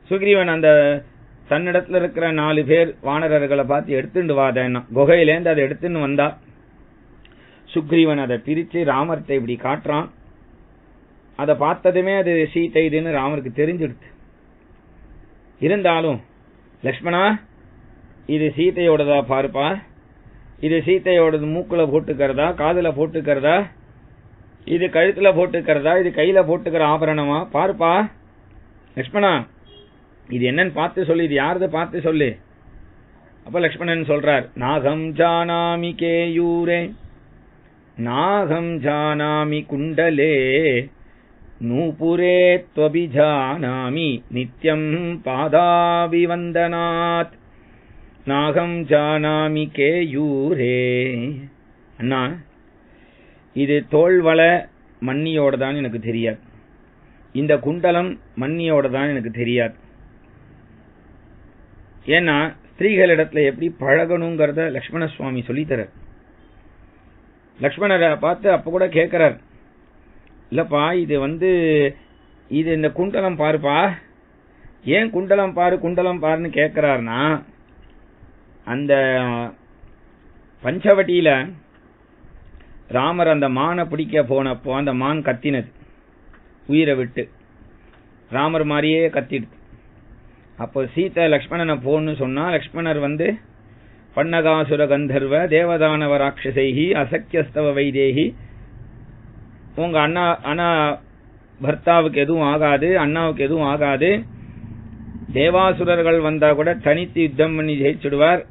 சுக்ரீவன். அந்த தன்னிடத்துல இருக்கிற 4 பேர் வானரர்களை பார்த்து எடுத்துட்டு வாதன்னா குகையிலேருந்து அதை எடுத்துன்னு வந்தா. சுக்ரீவன் அதை பிரிச்சு ராமர்கிட்ட இப்படி காட்டுறான். அதை பார்த்ததுமே அது சீதை இதுன்னு ராமருக்கு தெரிஞ்சிடுது. இருந்தாலும் லக்ஷ்மணா இது சீதையோடதா பாருப்பா, இது சீதையோடது மூக்குல போட்டுக்கிறதா, காதுல போட்டுக்கிறதா, இது கழுத்துல போட்டுக்கிறதா, இது கையில போட்டுக்கிற ஆபரணமா பாருப்பா லக்ஷ்மணா, இது என்னன்னு பார்த்து சொல்லு, இது யாரது பார்த்து சொல்லு. அப்ப லக்ஷ்மணன் சொல்றார், நாகம் ஜானாமி கேயூரே நாகம் ஜானாமி குண்டலே நூபுரே த்வபிஜானாமி நித்யம் பாதாபிவந்தனாத் நாகம் ஜானாமி கேயூரே. அண்ணா இது தோள்வள மண்ணியோட தான் எனக்கு தெரியாது, இந்த குண்டலம் மண்ணியோட தான் எனக்கு தெரியாது. ஏன்னா ஸ்திரீகளிடத்துல எப்படி பழகணுங்கிறத லக்ஷ்மண சுவாமி சொல்லித்தரார். லக்ஷ்மணரை பார்த்து அப்ப கூட கேட்கிறார், இல்லப்பா இது இது இந்த குண்டலம் பாருப்பா, ஏன் குண்டலம் பாரு குண்டலம் பாருன்னு கேட்கிறார்னா, அந்த பஞ்சவட்டியில ராமர் அந்த மானை பிடிக்க போனப்போ அந்த மான் கத்தினது உயிரை விட்டு, ராமர் மாதிரியே கத்திடுது. அப்போ சீதை லக்ஷ்மணனை போன்னு சொன்னா, லக்ஷ்மணர் பன்னகாசுர கந்தர்வ தேவதானவ ராட்சசைஹி அசக்கியஸ்தவ வைதேகி, உங்க அண்ணா பர்த்தாவுக்கு எதுவும் ஆகாது, அண்ணாவுக்கு எதுவும் ஆகாது, தேவாசுரர்கள் வந்தா கூட தனித்து யுத்தம் பண்ணி ஜெயிச்சுடுவார்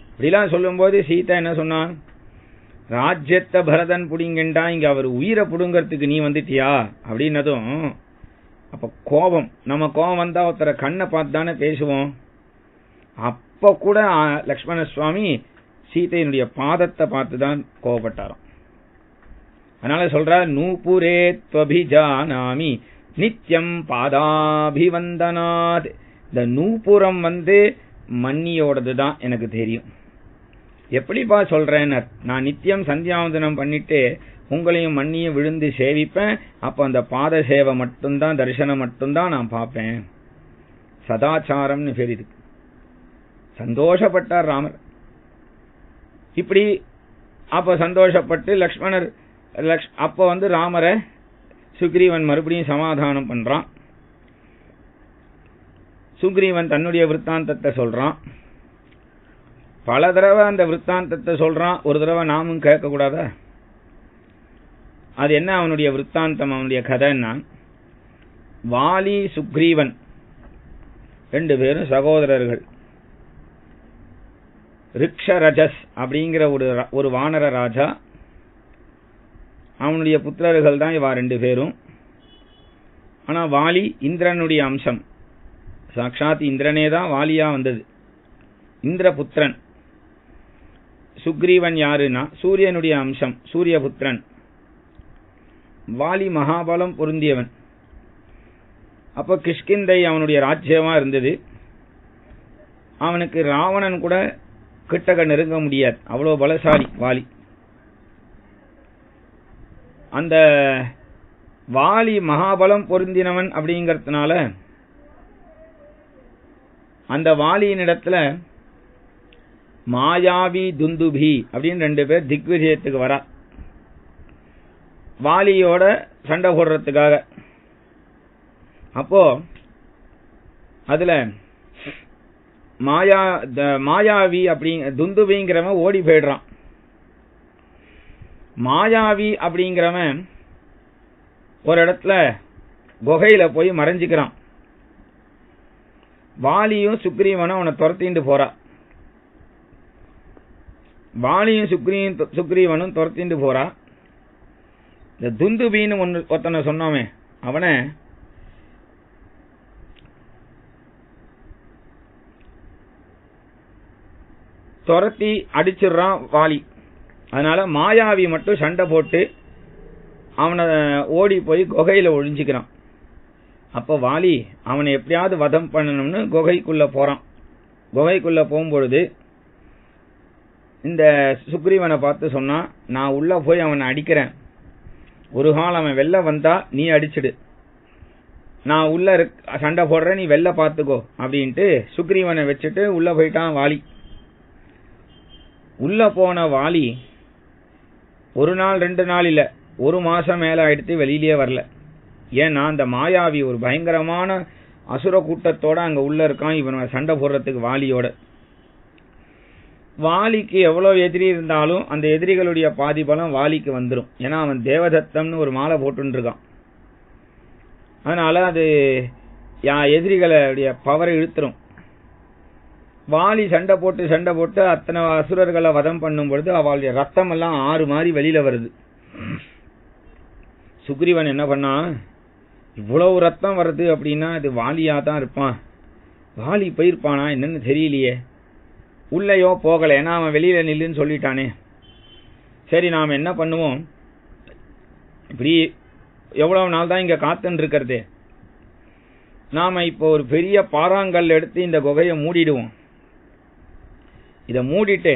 இப்படிலாம் சொல்லும் போது சீதா என்ன சொன்னான், ராஜ்யத்தை பரதன் புடிங்கண்டா, இங்க அவர் உயிரை புடுங்கறதுக்கு நீ வந்துட்டியா அப்படின்னதும் அப்ப கோபம், நம்ம கோபம் வந்தா ஒருத்தர கண்ணை பார்த்து தானே பேசுவோம். அப்ப கூட லக்ஷ்மண சுவாமி சீதையினுடைய பாதத்தை பார்த்துதான் கோபப்பட்டாராம். அதனால சொல்றார் நூபுரே த்வபிஜானாமி நித்யம் பாதாபிவந்தனாத். இந்த நூபுரம் மன்னியோடது தான் எனக்கு தெரியும். எப்படிப்பா சொல்றேன்னு, நான் நித்தியம் சந்தியாவந்தனம் பண்ணிட்டு உங்களையும் மன்னியும் விழுந்து சேவிப்பேன். அப்ப அந்த பாத சேவை மட்டும்தான், தரிசனம் மட்டும்தான் நான் பார்ப்பேன். சதாச்சாரம்னு பேர் இதுக்கு. சந்தோஷப்பட்டார் ராமர். இப்படி அப்ப சந்தோஷப்பட்டு லக்ஷ்மணர் அப்ப ராமரை சுக்ரீவன் மறுபடியும் சமாதானம் பண்றான். சுக்ரீவன் தன்னுடைய விற்த்தாந்தத்தை சொல்றான். பல தடவை அந்த விற்த்தாந்தத்தை சொல்றான். ஒரு தடவை நாமும் கேட்க கூடாதா? அது என்ன அவனுடைய விற்த்தாந்தம், அவனுடைய கதைன்னா, வாலி சுக்ரீவன் 2 பேரும் சகோதரர்கள். ரிக்ஷரஜஸ் அப்படிங்கிற ஒரு வானர ராஜா, அவனுடைய புத்திரர்கள் தான் இவா 2 பேரும். ஆனா வாலி இந்திரனுடைய அம்சம். சாட்சாத் இந்திரனே தான் வாலியா வந்தது, இந்திரபுத்திரன். சுக்ரீவன் யாருன்னா சூரியனுடைய அம்சம், சூரியபுத்திரன். வாலி மகாபலம் பொருந்தியவன். அப்ப கிஷ்கிந்தை அவனுடைய ராஜ்யமா இருந்தது. அவனுக்கு ராவணன் கூட கிட்டக நெருங்க முடியாது, அவ்வளவு பலசாலி வாலி. அந்த வாலி மகாபலம் பொருந்தினவன் அப்படிங்கறதுனால அந்த வாலியின் இடத்துல மாயாவி துந்துபி அப்படின்னு 2 பேர் திக்விஜயத்துக்கு வரா, வாலியோட சண்டை போடுறதுக்காக. அப்போ அதுல மாயாவி அப்படி துந்துபிங்கிறவன் ஓடி போயிடுறான். மாயாவி அப்படிங்கிறவன் ஒரு இடத்துல குகையில போய் மறைஞ்சுக்கிறான். வாலியும் சுக்ரீவனும் அவனை துரத்திட்டு போறா. வாலியும் சுக்ரீவனும் துரத்திட்டு போறா. இந்த துந்துபின்னு ஒருத்தனை சொன்னோமே, அவனை துரத்தி அடிச்சிடுறான் வாலி. அதனால மாயாவி மட்டும் சண்டை போட்டு அவனை ஓடி போய் குகையில ஒழிஞ்சுக்கிறான். அப்ப வாலி அவனை எப்படியாவது வதம் பண்ணணும்னு குகைக்குள்ள போறான். குகைக்குள்ள போகும்பொழுது இந்த சுக்ரீவனை பார்த்து சொன்னா, நான் உள்ள போய் அவனை அடிக்கிறேன், ஒரு கால் அவன் வெளில வந்தா நீ அடிச்சிடு, நான் உள்ள சண்டை போடுறேன், நீ வெளில பாத்துக்கோ அப்படின்ட்டு சுக்ரீவனை வச்சுட்டு உள்ள போயிட்டான் வாலி. உள்ள போன வாலி 1 நாள் 2 நாள் இல்ல, 1 மாசம் மேல ஆயிடுத்து வெளியிலேயே வரல. ஏன்னா அந்த மாயாவி ஒரு பயங்கரமான அசுர கூட்டத்தோட அங்க உள்ள இருக்கான், இவன் சண்டை போடுறதுக்கு வாலியோட. வாலிக்கு எவ்வளவு எதிரி இருந்தாலும் அந்த எதிரிகளுடைய பாதி பலம் வாலிக்கு வந்துடும். ஏன்னா அவன் தேவதத்தம்னு ஒரு மாலை போட்டு இருக்கான். அதனால அது எதிரிகளுடைய பவரை இழுத்துரும். வாலி சண்டை போட்டு அத்தனை அசுரர்களை வதம் பண்ணும் பொழுது அவளுடைய ரத்தம் எல்லாம் ஆறு மாதிரி வெளியில வருது. சுக்ரீவன் என்ன பண்ணா, இவ்வளவு ரத்தம் வருது அப்படின்னா இது வாலியா தான் இருப்பான், வாலி போயிருப்பானா என்னன்னு தெரியலையே, உள்ளேயோ போகல, ஏன்னா அவன் வெளியில நில்லுன்னு சொல்லிட்டானே. சரி நாம என்ன பண்ணுவோம், இப்படி எவ்வளவு நாள் தான் இங்க காத்துன்னு இருக்கிறது, நாம இப்போ ஒரு பெரிய பாறாங்கல் எடுத்து இந்த குகையை மூடிடுவோம். இத மூடிட்டு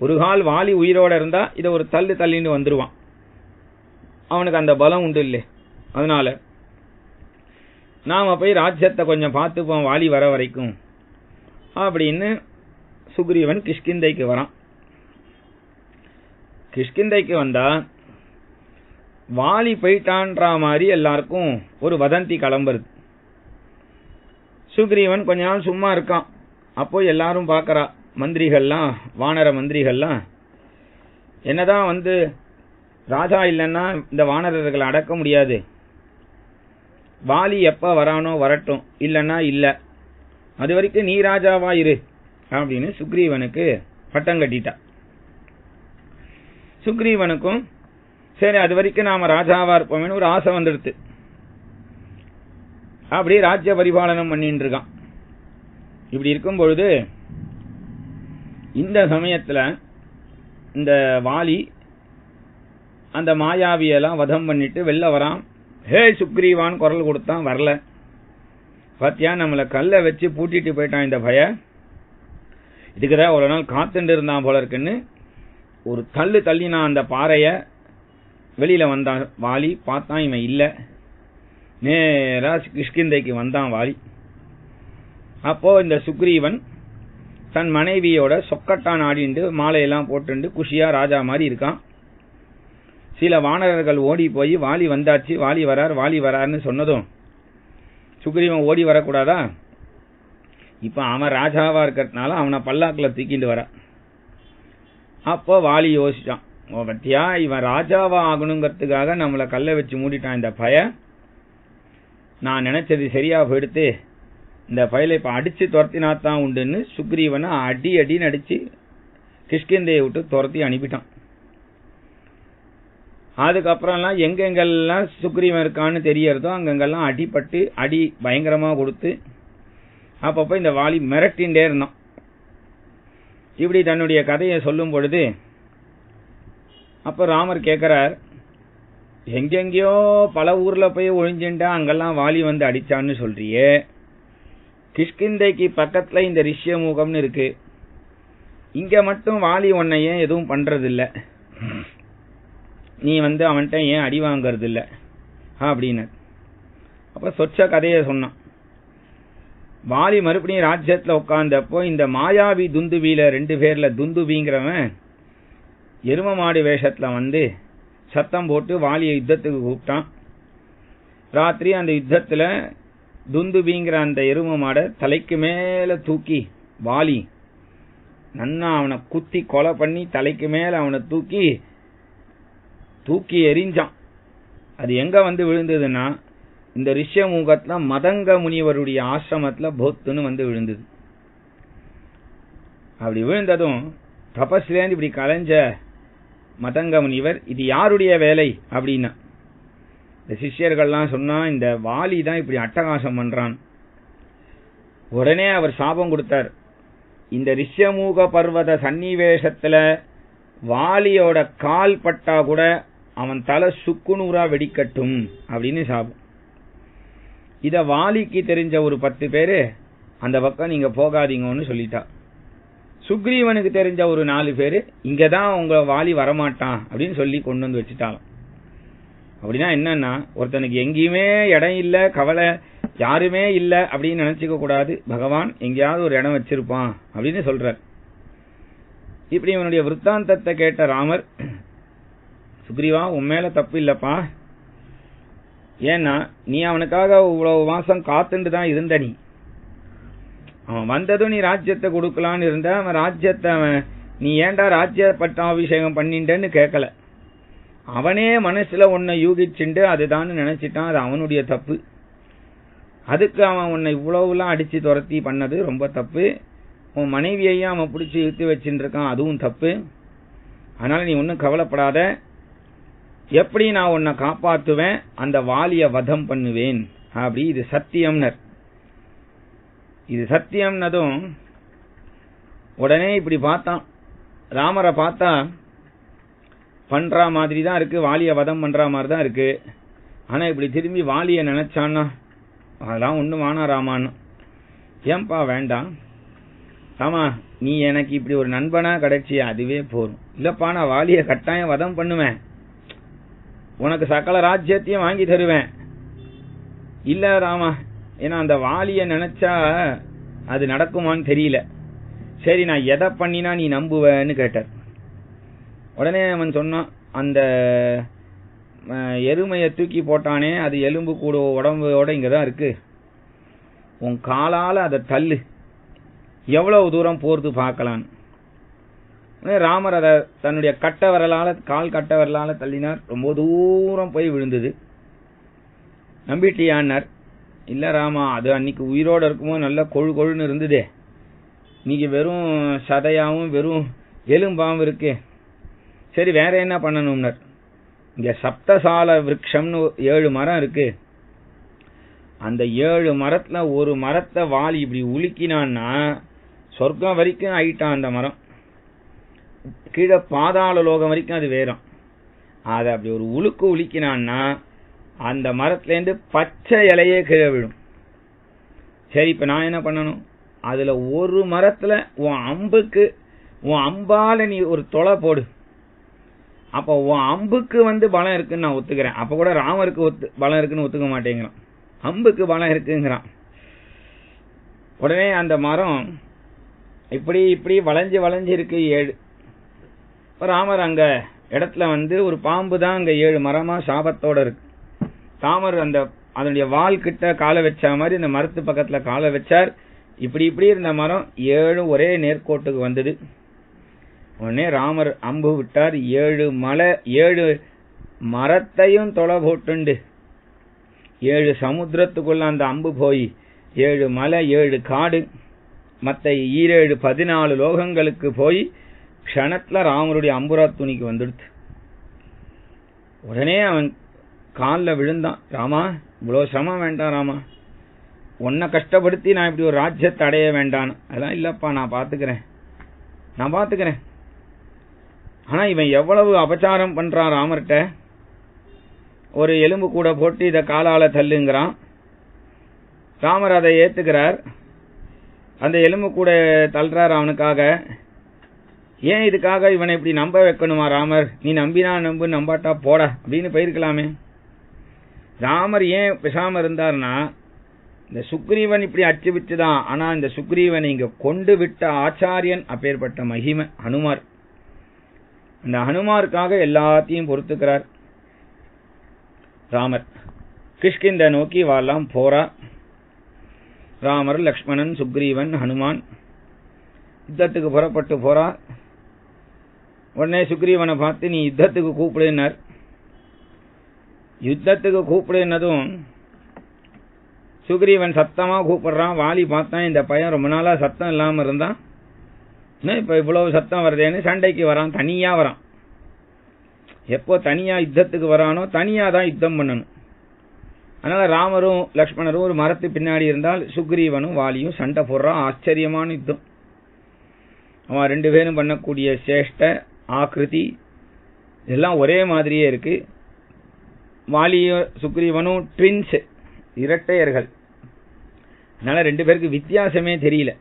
ஒரு கால் வாலி உயிரோட இருந்தா இத ஒரு தள்ளின்னு வந்துருவான், அவனுக்கு அந்த பலம் உண்டு இல்லை. அதனால நாம போய் ராஜ்யத்தை கொஞ்சம் பார்த்துப்போம் வாலி வர வரைக்கும் அப்படின்னு சுக்ரீவன் கிஷ்கிந்தைக்கு வரான். கிஷ்கிந்தைக்கு வந்தா வாலி போயிட்டான்ற மாதிரி எல்லாருக்கும் ஒரு வதந்தி கிளம்புறது. சுக்ரீவன் கொஞ்ச நாள் சும்மா இருக்கான். அப்போ எல்லாரும் பார்க்கறா, மந்திரிகள்லாம், வானர மந்திரிகள்லாம், என்னதான் ராஜா இல்லைன்னா இந்த வானரர்களை அடக்க முடியாது, வாலி எப்ப வரானோ வரட்டும், இல்லன்னா இல்ல, அது வரைக்கும் நீ ராஜாவா இரு அப்படின்னு சுக்ரீவனுக்கு பட்டம் கட்டிட்டா. சுக்ரீவனுக்கும் சரி அது வரைக்கும் நாம ராஜாவா இருப்போம்னு ஒரு ஆசை வந்துடுது. அப்படி ராஜ்ய பரிபாலனம் பண்ணிட்டு இருக்கான். இப்படி இருக்கும் பொழுது இந்த சமயத்துல இந்த வாலி அந்த மாயாவியெல்லாம் வதம் பண்ணிட்டு வெளில வரான். ஹே சுக்ரீவான்னு குரல் கொடுத்தான், வரல. பாத்தியா, நம்மளை கல்லை வச்சு பூட்டிட்டு போயிட்டான் இந்த பய. இதுக்குதான் ஒரு நாள் காத்துட்டு இருந்தான் போல இருக்குன்னு ஒரு தள்ளினான் அந்த பாறைய. வெளியில வந்தான் வாலி. பார்த்தான் இவன் இல்ல. நேரா கிஷ்கிந்தைக்கு வந்தான் வாலி. அப்போ இந்த சுக்ரீவன் தன் மனைவியோட சொக்கட்டான் ஆடிண்டு மாலையெல்லாம் போட்டுண்டு குஷியா ராஜா மாதிரி இருக்கான். சில வானரர்கள் ஓடி போய் வாலி வந்தாச்சு, வாலி வரார்னு சொன்னதும் சுக்ரீவன் ஓடி வரக்கூடாதா? இப்ப அவன் ராஜாவா இருக்கிறதுனால அவனை பல்லாக்குல தூக்கிட்டு வர. அப்போ வாலி யோசிச்சான், பத்தியா இவன் ராஜாவா ஆகணுங்கிறதுக்காக நம்மளை கல்லை வச்சு மூடிட்டான் இந்த பய. நான் நினைச்சது சரியா போயிடுத்து, இந்த பயலை இப்ப அடிச்சு துரத்தினாத்தான் உண்டுன்னு சுக்ரீவனை அடின்னு அடிச்சு கிஷ்கிந்தையை விட்டு துரத்தி அனுப்பிட்டான். அதுக்கப்புறம்லாம் எங்கெங்கெல்லாம் சுக்ரீவன் இருக்கான்னு தெரியறதோ அங்கெங்கெல்லாம் அடிபட்டு அடி பயங்கரமா கொடுத்து அப்பப்ப இந்த வாலி மிரட்டின்டே இருந்தான். இப்படி தன்னுடைய கதையை சொல்லும் பொழுது அப்ப ராமர் கேட்கிறார், எங்கெங்கயோ பல ஊர்ல போய் ஒழிஞ்சுட்டா அங்கெல்லாம் வாலி வந்து அடிச்சான்னு சொல்றியே, கிஷ்கிந்தைக்கு பக்கத்துல இந்த ரிஷ்யமுகம்னு இருக்கு, இங்க மட்டும் வாலி உன்னை ஏன் எதுவும் பண்றதில்ல, நீ வந்து அவன்கிட்ட ஏன் அடி வாங்கறது இல்ல அப்படின்னு. அப்ப சொச்ச கதையை சொன்னான். வாலி மறுபடியும் ராஜ்யத்துல உட்கார்ந்தப்போ இந்த மாயாவி துந்துபியில 2 பேர்ல துந்துபிங்கிறவன் எரும மாடு வேஷத்துல வந்து சத்தம் போட்டு வாலியை யுத்தத்துக்கு கூப்பிட்டான். ராத்திரி அந்த யுத்தத்துல துந்துபிங்கிற அந்த எரும மாடை தலைக்கு மேல தூக்கி வாலி நன்னா அவனை குத்தி கொலை பண்ணி தலைக்கு மேல அவனை தூக்கி எரிஞ்சான். அது எங்க வந்து விழுந்ததுன்னா இந்த ரிஷ்யமுகத்துல மதங்க முனிவருடைய ஆசிரமத்துல போத்துன்னு வந்து விழுந்தது. அப்படி விழுந்ததும் தபஸ்லேருந்து இப்படி கலைஞ்ச மதங்க முனிவர் இது யாருடைய வேலை அப்படின்னா இந்த சிஷ்யர்கள்லாம் சொன்னா இந்த வாலி தான் இப்படி அட்டகாசம் பண்றான். உடனே அவர் சாபம் கொடுத்தார், இந்த ரிஷ்யமுக பர்வத சன்னிவேஷத்துல வாலியோட கால் பட்டா கூட அவன் தலை சுக்குநூறா வெடிக்கட்டும் அப்படின்னு சாபம். இத வாலிக்கு தெரிஞ்ச ஒரு 10 பேரு அந்த பக்கம் நீங்க போகாதீங்கன்னு சொல்லிட்டா. சுக்ரீவனுக்கு தெரிஞ்ச ஒரு 4 பேரு இங்கதான் உங்க வாலி வரமாட்டான் அப்படின்னு சொல்லி கொண்டு வந்து வச்சுட்டாலும். அப்படின்னா என்னன்னா, ஒருத்தனுக்கு எங்கேயுமே இடம் இல்ல, கவலை யாருமே இல்ல அப்படின்னு நினைச்சுக்க கூடாது. பகவான் எங்கேயாவது ஒரு இடம் வச்சிருப்பான் அப்படின்னு சொல்றார். இப்படி இவனுடைய விருத்தாந்தத்தை கேட்ட ராமர், சுக்ரீவா உன் மேல தப்பு இல்லப்பா, ஏன்னா நீ அவனுக்காக இவ்வளவு மாசம் காத்துண்டு தான் இருந்த, நீ அவன் வந்ததும் நீ ராஜ்யத்தை கொடுக்கலான்னு இருந்த, அவன் ராஜ்யத்தை நீ ஏண்டா ராஜ்ய பட்டாபிஷேகம் பண்ணிட்டேன்னு கேட்கல, அவனே மனசுல உன்னை யூகிச்சுண்டு அதுதான் நினைச்சிட்டான், அது அவனுடைய தப்பு. அதுக்கு அவன் உன்னை இவ்வளவுலாம் அடிச்சு துரத்தி பண்ணது ரொம்ப தப்பு. உன் மனைவியையும் அவன் பிடிச்சி இழுத்து வச்சுட்டு இருக்கான், அதுவும் தப்பு. அதனால நீ ஒன்னும் கவலைப்படாத, எப்படி நான் உன்னை காப்பாத்துவேன், அந்த வாலிய வதம் பண்ணுவேன் அப்படி. இது சத்தியம்னர். இது சத்தியம்னதும் உடனே இப்படி பார்த்தான், ராமரை பார்த்தா பண்ற மாதிரி தான் இருக்கு, வாலிய வதம் பண்ற மாதிரி தான் இருக்கு. ஆனா இப்படி திரும்பி வாலிய நினைச்சான்னா அதெல்லாம் ஒண்ணு வானா ராமான்னு. ஏன்பா வேண்டாம் ராமா, நீ எனக்கு இப்படி ஒரு நண்பனா கிடைச்சி அதுவே போதும். இல்லப்பா நான் வாலிய கட்டாயம் வதம் பண்ணுவேன், உனக்கு சகல ராஜ்யத்தையும் வாங்கி தருவேன். இல்ல ராமா, ஏன்னா அந்த வாலிய நினைச்சா அது நடக்குமான்னு தெரியல, சரி நான் எதை பண்ணினா நீ நம்புவேன்னு கேட்டார். உடனே அவன் சொன்னான், அந்த எருமையை தூக்கி போட்டானே அது எலும்பு கூட உடம்போட இங்கதான் இருக்கு, உன் காலால அதை தள்ளு, எவ்வளவு தூரம் போறது பார்க்கலாம். ராமர் அதை தன்னுடைய கட்ட விரலால கால் கட்ட விரலால தள்ளினார், ரொம்ப தூரம் போய் விழுந்தது. நம்பிட்டியான்னார். இல்ல ராமா, அது அன்னைக்கு உயிரோட இருக்குமோ நல்ல கொழுன்னு இருந்ததே, இன்னைக்கு வெறும் சதையாவும் வெறும் எலும்பாவும் இருக்கு, சரி வேற என்ன பண்ணணும்னர். இங்க சப்தசால விருட்சம்னு 7 மரம் இருக்கு, அந்த 7 மரத்துல ஒரு மரத்தை வாலி இப்படி உலுக்கினான்னா சொர்க்கம் வரைக்கும் ஆயிட்டான் அந்த மரம், கீழே பாதாள லோகம் வரைக்கும் அது வேறும். அதை அப்படி ஒரு உழுக்கு உலுக்கினான்னா அந்த மரத்துலேருந்து பச்சை இலையே கீழே விழும். சரி, இப்ப நான் என்ன பண்ணணும்? அதுல ஒரு மரத்துல உன் அம்பால நீ ஒரு தொலை போடு. அப்ப உன் அம்புக்கு பலம் இருக்குன்னு நான் ஒத்துக்கிறேன். அப்ப கூட ராமருக்கு பலம் இருக்குன்னு ஒத்துக்க மாட்டேங்கிறான். அம்புக்கு பலம் இருக்குங்கிறான். உடனே அந்த மரம் இப்படி இப்படி வளைஞ்சு இருக்கு 7. ராமர் அங்க இடத்துல ஒரு பாம்பு தான் அங்க 7 மரமா சாபத்தோட இருக்கு. ராமர் அதனுடைய வால் கிட்ட காலை வச்ச மாதிரி இந்த மரத்து பக்கத்துல காலை வச்சார். இப்படி இருந்த மரம் 7 ஒரே நேர்கோட்டுக்கு வந்தது. உடனே ராமர் அம்பு விட்டார். 7 மரத்தையும் தொலை போட்டுண்டு 7 சமுத்திரத்துக்குள்ள அந்த அம்பு போய் 7 மலை 7 காடு மத்த 14 லோகங்களுக்கு போய் க்ஷணத்துல ராமருடைய அம்புரா துணிக்கு வந்துடுது. உடனே அவன் காலில் விழுந்தான். ராமா, இவ்வளவு சிரமம் வேண்டாம் ராமா, உன்னை கஷ்டப்படுத்தி நான் இப்படி ஒரு ராஜ்யத்தை அடைய வேண்டான்னு. அதெல்லாம் இல்லப்பா, நான் பாத்துக்கிறேன். ஆனா இவன் எவ்வளவு அபச்சாரம் பண்றான் ராமர்கிட்ட. ஒரு எலும்பு கூட போட்டு இத காலால தள்ளுங்கிறான். ராமர் அதை ஏத்துக்கிறார். அந்த எலும்பு கூட தள்ளுறார் அவனுக்காக. ஏன் இதுக்காக இவனை இப்படி நம்ப வைக்கணுமா ராமர்? நீ நம்பினா நம்பு, நம்பாட்டா போட அப்படின்னு போயிருக்கலாமே. ராமர் ஏன் பேசாம இருந்தார்னா, இந்த சுக்ரீவன் இப்படி அச்சு விட்டுதான். ஆனா இந்த சுக்ரீவன் இங்க கொண்டு விட்ட ஆச்சாரியன் அப்பேற்பட்ட மகிமை ஹனுமார். அந்த ஹனுமாருக்காக எல்லாத்தையும் பொறுத்துக்கிறார் ராமர். கிஷ்கிந்த நோக்கி வாழலாம் போறா. ராமர், லக்ஷ்மணன், சுக்ரீவன், ஹனுமான் யுத்தத்துக்கு புறப்பட்டு போறா. உடனே சுக்ரீவனை பார்த்து நீ யுத்தத்துக்கு கூப்பிடுனார். யுத்தத்துக்கு கூப்பிடுனதும் சுக்ரீவன் சத்தமா கூப்பிடுறான். வாலி பார்த்தான், இந்த பையன் ரொம்ப நாளா சத்தம் இல்லாம இருந்தான், இப்ப இவ்வளவு சத்தம் வருதேன்னு சண்டைக்கு வரான். தனியா வரான். எப்போ தனியா யுத்தத்துக்கு வரானோ தனியா தான் யுத்தம் பண்ணணும். அதனால ராமரும் லக்ஷ்மணரும் ஒரு மரத்து பின்னாடி இருந்தால் சுக்ரீவனும் வாலியும் சண்டை போடுறான். ஆச்சரியமான யுத்தம். அவன் 2 பேரும் பண்ணக்கூடிய சேஷ்ட ஆக்கிருதி இதெல்லாம் ஒரே மாதிரியே இருக்கு. வாலியும் சுக்ரீவனும் ட்வின்ஸ், இரட்டையர்கள். அதனால 2 பேருக்கு வித்தியாசமே தெரியல.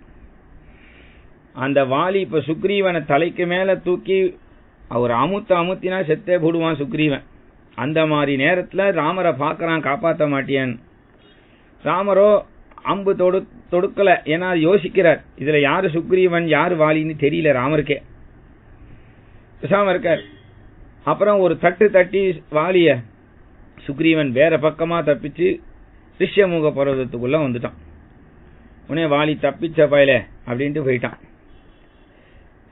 அந்த வாலி இப்ப சுக்ரீவனை தலைக்கு மேல தூக்கி அவர் அமுத்தினா செத்தே போடுவான் சுக்ரீவன். அந்த மாதிரி நேரத்துல ராமரை பாக்குறான், காப்பாற்ற மாட்டியான். ராமரோ அம்பு தொடுக்கல. ஏன்னா யோசிக்கிறார், இதுல யாரு சுக்ரீவன் யாரு வாலின்னு தெரியல ராமருக்கே. பேசாம இருக்கார். அப்புறம் ஒரு தட்டி வாலிய சுக்ரீவன் வேற பக்கமா தப்பிச்சு ரிஷ்யமுக பர்வதத்துக்குள்ள வந்துட்டான். உடனே வாலி தப்பிச்ச பயல அப்படின்ட்டு போயிட்டான்.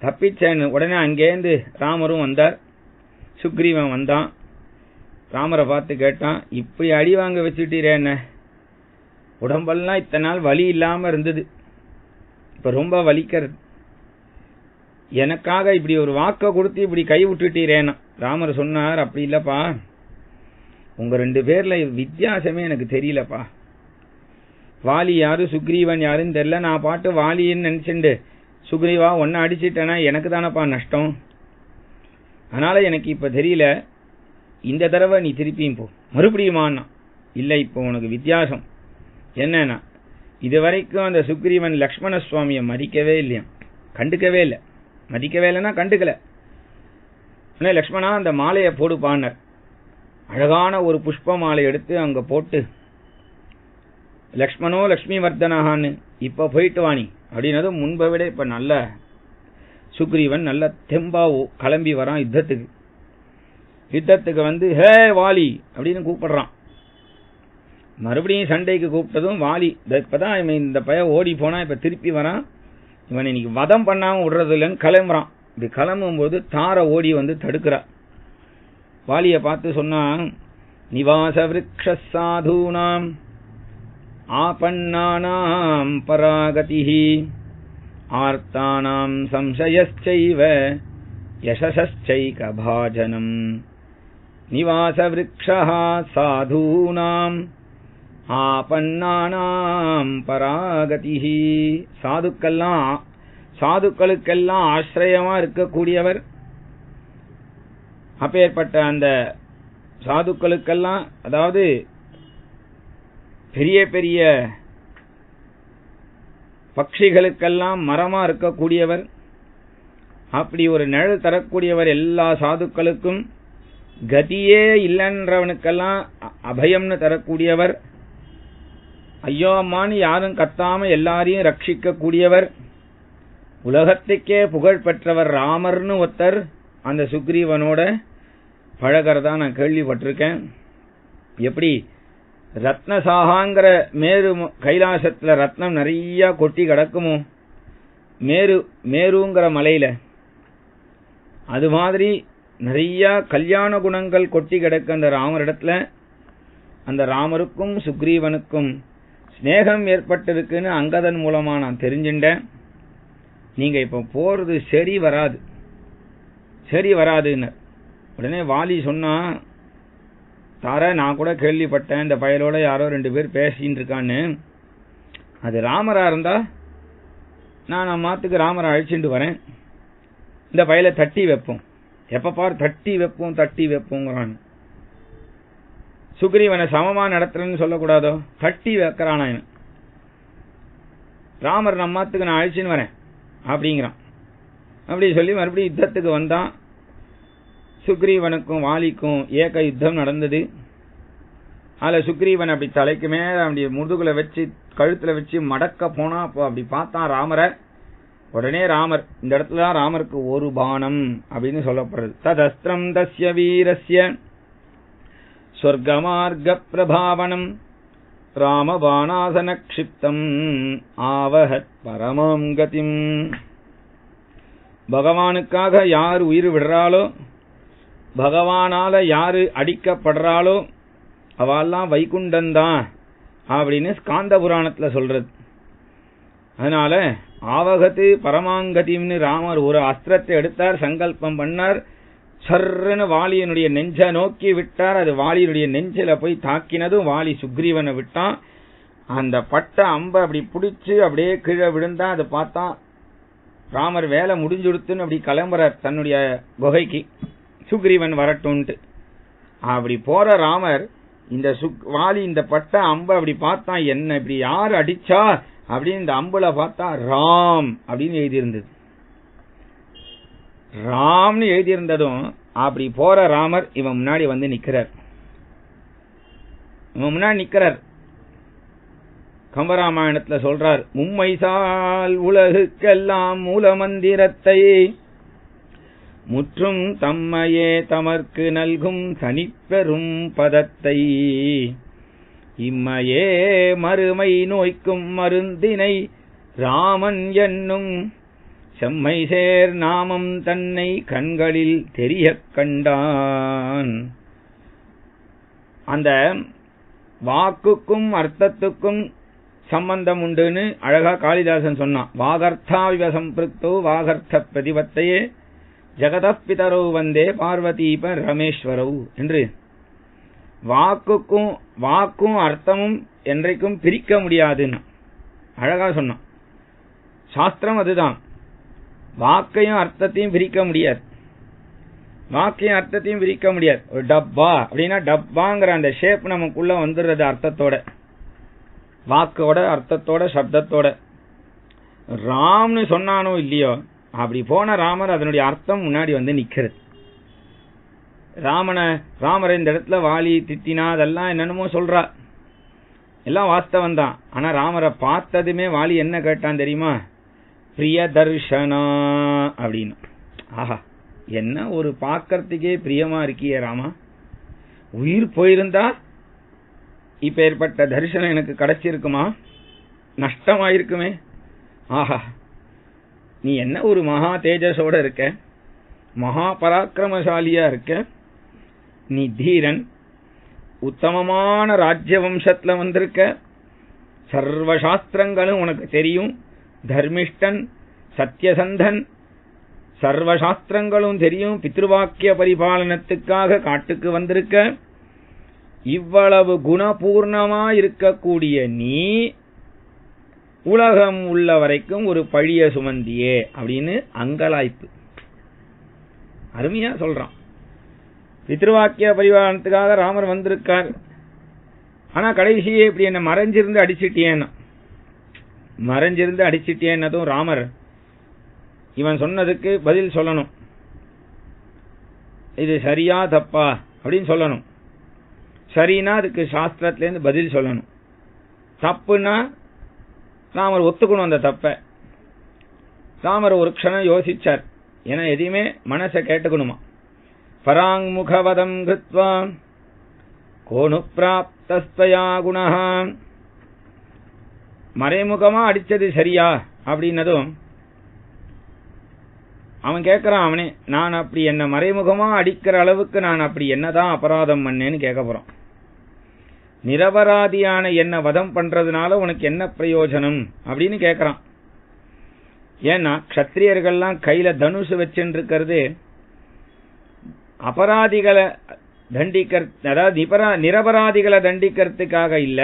தப்பிச்சேன்னு உடனே அங்கேருந்து ராமரும் வந்தார். சுக்ரீவன் வந்தான். ராமரை பார்த்து கேட்டான், இப்படி அடி வாங்க வச்சுட்டீரே, என்ன உடம்பெல்லாம் இத்தனை நாள் வலி இல்லாம இருந்தது, இப்ப ரொம்ப வலிக்கிறது, எனக்காக இப்படி ஒரு வாக்க கொடுத்து இப்படி கை விட்டுட்டீரேன்னா. ராமர் சொன்னார், அப்படி இல்லப்பா, உங்க 2 பேர்ல வித்தியாசமே எனக்கு தெரியலப்பா. வாலி யாரு சுக்ரீவன் யாருன்னு தெரியல. நான் பாட்டு வாலின்னு நினைச்சுண்டு சுக்ரீவா ஒன்ன அடிச்சிட்டேன்னா எனக்கு தானப்பா நஷ்டம். அதனால எனக்கு இப்ப தெரியல, இந்த தடவை நீ திருப்பியும் போ. மறுபடியுமான்னா, இல்ல இப்போ உனக்கு வித்தியாசம் என்னன்னா, இதுவரைக்கும் அந்த சுக்ரீவன் லக்ஷ்மண சுவாமியை மதிக்கவே இல்லையா, கண்டுக்கவே இல்லை. மதிக்கவே இல்லைன்னா கண்டுக்கல. லக்ஷ்மணா அந்த மாலையை போடுப்பான்னார். அழகான ஒரு புஷ்ப மாலை எடுத்து அங்க போட்டு, லக்ஷ்மணோ லக்ஷ்மி வர்தனஹான்னு இப்ப போயிட்டு வாணி அப்படின்னதும் முன்பை விட இப்ப நல்ல சுக்ரீவன் நல்ல தெம்பா கிளம்பி வரான் யுத்தத்துக்கு வந்து ஹே வாலி அப்படின்னு கூப்பிடுறான். மறுபடியும் சண்டைக்கு கூப்பிட்டதும் வாலி இப்பதான் இவன் இந்த பையன் ஓடி போனா இப்ப திருப்பி வரான், இவன் இன்னைக்கு வதம் பண்ணாம விடுறது இல்லைன்னு கிளம்புறான். இப்படி கிளம்பும் போது தார ஓடி வந்து தடுக்கிறா. வாலிய பார்த்து சொன்னான், நிவாச விருக்ஷ சாதூனாம் ஆபன்னானாம் பராகதிஹி ஆர்த்தானாம் சம்சயஸ்சைவ யசசஸ்சைக பாஜனம் நிவாச விருக்ஷஹ சாதூனாம் ஆபன்னானாம் பராகதிஹி. சாதுக்களுக்கெல்லாம் ஆசிரியமா இருக்கக்கூடியவர், அப்பேற்பட்ட அந்த சாதுக்களுக்கெல்லாம், அதாவது பெரிய பெரிய பட்சிகளுக்கெல்லாம் மரமா இருக்கக்கூடியவர், அப்படி ஒரு நிழல் தரக்கூடியவர், எல்லா சாதுக்களுக்கும் கதியே இல்லைன்றவனுக்கெல்லாம் அபயம்னு தரக்கூடியவர், ஐயோ அம்மான்னு யாரும் கத்தாம எல்லாரையும் ரட்சிக்க கூடியவர், உலகத்துக்கே புகழ் பெற்றவர் ராமர்னு ஒருத்தர் அந்த சுக்ரீவனோட பழகிறதா நான் கேள்விப்பட்டிருக்கேன். எப்படி ரத்னசாகாங்கிற மேரு கைலாசத்துல ரத்னம் நிறைய கொட்டி கிடக்குமோ மேருங்கிற மலையில, அது மாதிரி நிறைய கல்யாண குணங்கள் கொட்டி கிடக்கு அந்த ராமரிடத்துல. அந்த ராமருக்கும் சுக்ரீவனுக்கும் ஸ்நேகம் ஏற்பட்டிருக்குன்னு அங்கதன் மூலமா நான் தெரிஞ்சுட்டேன். நீங்க இப்ப போறது சரி வராதுன்னு உடனே வாலி சொன்னா, தார நான் கூட கேள்விப்பட்டேன், இந்த பயலோட யாரோ 2 பேர் பேசின்னு இருக்கான்னு. அது ராமரா இருந்தா நான் மாத்துக்கு ராமரை அழிச்சுட்டு வரேன், இந்த பயலை தட்டி வைப்போம், எப்ப பார் தட்டி வைப்போங்கிறான். சுக்ரீவனை சமமா நடத்துறேன்னு சொல்லக்கூடாதோ, தட்டி வைக்கிறானா. ராமர் நம்மாத்துக்கு நான் அழிச்சுன்னு வரேன் அப்படிங்கிறான். அப்படி சொல்லி மறுபடியும் யுத்தத்துக்கு வந்தான். சுக்ரீவனுக்கும் வாலிக்கும் ஏக யுத்தம் நடந்தது. அதுல சுக்ரீவன் அப்படி தலைக்கு மேல அப்படி முதுகுல வச்சு கழுத்துல வச்சு மடக்க போனா, அப்படி பார்த்தான் ராமரை. உடனே ராமர், இந்த இடத்துல தான் ராமருக்கு ஒரு பானம் அப்படின்னு சொல்லப்படுறது. ததஸ்திரம் தஸ்ய வீரஸ்ய சொர்க்கமார்க்க பிரபாவனம் ராமபாணாசன க்ஷிப்தம் ஆவஹத் பரமாம் கதிம். பகவானுக்காக யார் உயிர் விடுறாளோ, பகவானால யாரு அடிக்கப்படுறாளோ அவெல்லாம் வைகுண்டந்தான் அப்படின்னு ஸ்காந்த புராணத்துல சொல்றது. அதனால ஆவகத்து பரமாங்கதிம்னு ராமர் ஒரு அஸ்திரத்தை எடுத்தார், சங்கல்பம் பண்ணார், சர்ன்னு வாலியனுடைய நெஞ்ச நோக்கி விட்டார். அது வாலியனுடைய நெஞ்சில போய் தாக்கினதும் வாலி சுக்ரீவனை விட்டான். அந்த பட்ட அம்ப அப்படி பிடிச்சு அப்படியே கீழே விழுந்தா. அதை பார்த்தா ராமர் வேலை முடிஞ்சுடுத்துன்னு அப்படி கிளம்புறார் தன்னுடைய குகைக்கு, சுக்ரீவன் வரட்டும்ட்டு. அப்படி போற ராமர் இந்த வாலி இந்த பட்ட அம்ப அப்படி பார்த்தா, என்ன இப்படி யாரு அடிச்சா அப்படின்னு இந்த அம்புல பார்த்தா ராம் அப்படின்னு எழுதியிருந்தது. ராம்னு எழுதியிருந்ததும் அப்படி போற ராமர் இவன் முன்னாடி வந்து நிக்கிறார். கம்பராமாயணத்துல சொல்றார், மும்மைசால் உலகுக்கெல்லாம் மூல மந்திரத்தை முற்றும் தம்மையே தமர்க்கு நல்கும் தனிப்பெரும் பதத்தை இம்மையே மறுமை நோய்க்கும் மருந்தினை ராமன் என்னும் செம்மை சேர் நாமம் தன்னை கண்களில் தெரிய கண்டான். அந்த வாக்குக்கும் அர்த்தத்துக்கும் சம்பந்தம் உண்டுன்னு அழகா காளிதாசன் சொன்னான். வாகர்த்தாவிவ சம்பிருக்தோ வாகர்த்த பிரதிபத்தையே ஜெகதப்பிதரோ வந்தே பார்வதீப ரமேஸ்வரவு என்று. வாக்கும் அர்த்தமும் என்றைக்கும் பிரிக்க முடியாதுன்னு அழகா சொன்னான். சாஸ்திரம் அதுதான், வாக்கையும் அர்த்தத்தையும் பிரிக்க முடியாது. ஒரு டப்பா அப்படின்னா டப்பாங்கிற அந்த ஷேப் நமக்குள்ள வந்துடுறது அர்த்தத்தோட, வாக்கோட அர்த்தத்தோட சப்தத்தோட. ராம்னு சொன்னானோ இல்லையோ, அப்படி போன ராமர் அதனுடைய அர்த்தம் முன்னாடி வந்து நிக்கிறது. ராமரை இந்த இடத்துல வாலி திட்டினா அதெல்லாம் என்னென்னமோ சொல்றா, எல்லாம் வாஸ்தவம் தான். ஆனா ராமரை பார்த்ததுமே வாலி என்ன கேட்டான் தெரியுமா? பிரிய தர்ஷனா அப்படின்னு. ஆஹா, என்ன ஒரு பார்க்கறதுக்கே பிரியமா இருக்கியே ராமா, உயிர் போயிருந்தா இப்ப ஏற்பட்ட தரிசனம் எனக்கு கிடைச்சிருக்குமா? நஷ்டமாயிருக்குமே. ஆஹா, நீ என்ன ஒரு மகா தேஜஸோட இருக்க, மகா பராக்கிரமசாலியா இருக்க, நீ தீரன், உத்தமமான ராஜ்ய வம்சத்துல வந்திருக்க, சர்வசாஸ்திரங்களும் உனக்கு தெரியும், தர்மிஷ்டன், சத்யசந்தன், சர்வசாஸ்திரங்களும் தெரியும், பித்ருவாக்கிய பரிபாலனத்துக்காக காட்டுக்கு வந்திருக்க, இவ்வளவு குணபூர்ணமா இருக்கக்கூடிய நீ உலகம் உள்ள வரைக்கும் ஒரு பழிய சுமந்தியே அப்படின்னு அங்கலாய்ப்பு. அருமையா சொல்றான். பித்ருவாக்கிய பரிவாரணத்துக்காக ராமர் வந்திருக்கார். ஆனா கடைசியே இப்படி என்ன மறைஞ்சிருந்து அடிச்சிட்டியேன்னா, மறைஞ்சிருந்து அடிச்சிட்டியேன்னதும் ராமர் இவன் சொன்னதுக்கு பதில் சொல்லணும். இது சரியா தப்பா அப்படின்னு சொல்லணும். சரினா அதுக்கு சாஸ்திரத்திலேருந்து பதில் சொல்லணும். தப்புன்னா ராமர் ஒத்துக்கணும் அந்த தப்ப. ராமர் ஒரு க்ஷணம் யோசிச்சார். ஏன்னா எதையுமே மனசை கேட்டுக்கணுமா. பராங்முகவதம் கிருத்வா கோனு பிராப்தஸ்தயா குணஹ, மறைமுகமா அடிச்சது சரியா அப்படின்னதும் அவன் கேட்கறான். அவனே, நான் அப்படி என்ன மறைமுகமா அடிக்கிற அளவுக்கு நான் அப்படி என்னதான் அபராதம் பண்ணேன்னு கேட்க போறான். நிரபராதியான என்ன வதம் பண்றதுனால உனக்கு என்ன பிரயோஜனம் அப்படின்னு கேட்கறான். ஏன்னா க்ஷத்திரியர்கள்லாம் கையில தனுசு வச்சுட்டு இருக்கிறது அபராதிகளை அதாவது நிரபராதிகளை தண்டிக்கிறதுக்காக இல்ல,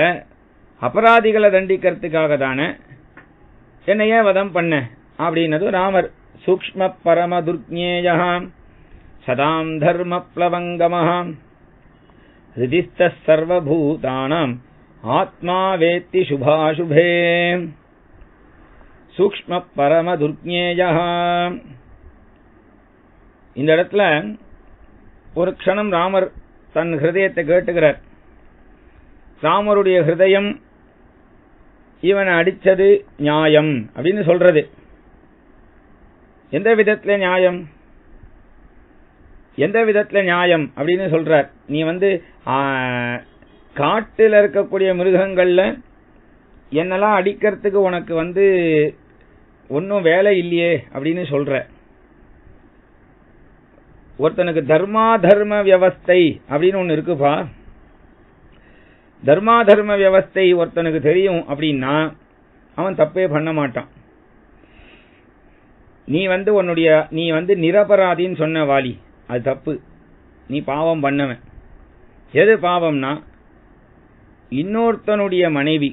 அபராதிகளை தண்டிக்கிறதுக்காக தானே என்னையே வதம் பண்ண அப்படின்னது ராமர். சூக்ஷ்ம பரம துர்ஞேயம் சதாம் தர்ம பிளவங்கமஹாம் ஹிருதிஸ்த சர்வபூதானாம் ஆத்மா வேத்தி சுபாசுபே. சூக்ஷ்ம பரம துர்ஞேயம். இந்த இடத்துல ஒரு க்ஷணம் ராமர் தன் ஹிருதயத்தை கேட்டுகிறார். ராமருடைய ஹிருதயம் இவனை அடிச்சது நியாயம் அப்படின்னு சொல்றது. எந்த விதத்துல நியாயம், எந்த விதத்துல நியாயம் அப்படின்னு சொல்றார். நீ காட்டுல இருக்கக்கூடிய மிருகங்கள்ல என்னெல்லாம் அடிக்கிறதுக்கு உனக்கு ஒன்னும் வேலை இல்லையே அப்படின்னு சொல்ற. ஒருத்தனுக்கு தர்மா தர்ம வியவஸ்தை அப்படின்னு ஒன்னு இருக்குப்பா. தர்மா தர்ம வியவஸ்தை ஒருத்தனுக்கு தெரியும் அப்படின்னா அவன் தப்பே பண்ண மாட்டான். நீ நீ நிரபராதின்னு சொன்ன வாலி, அது தப்பு. நீ பாவம் பண்ணவன். எது பாவம்னா, இன்னொருத்தனுடைய மனைவி,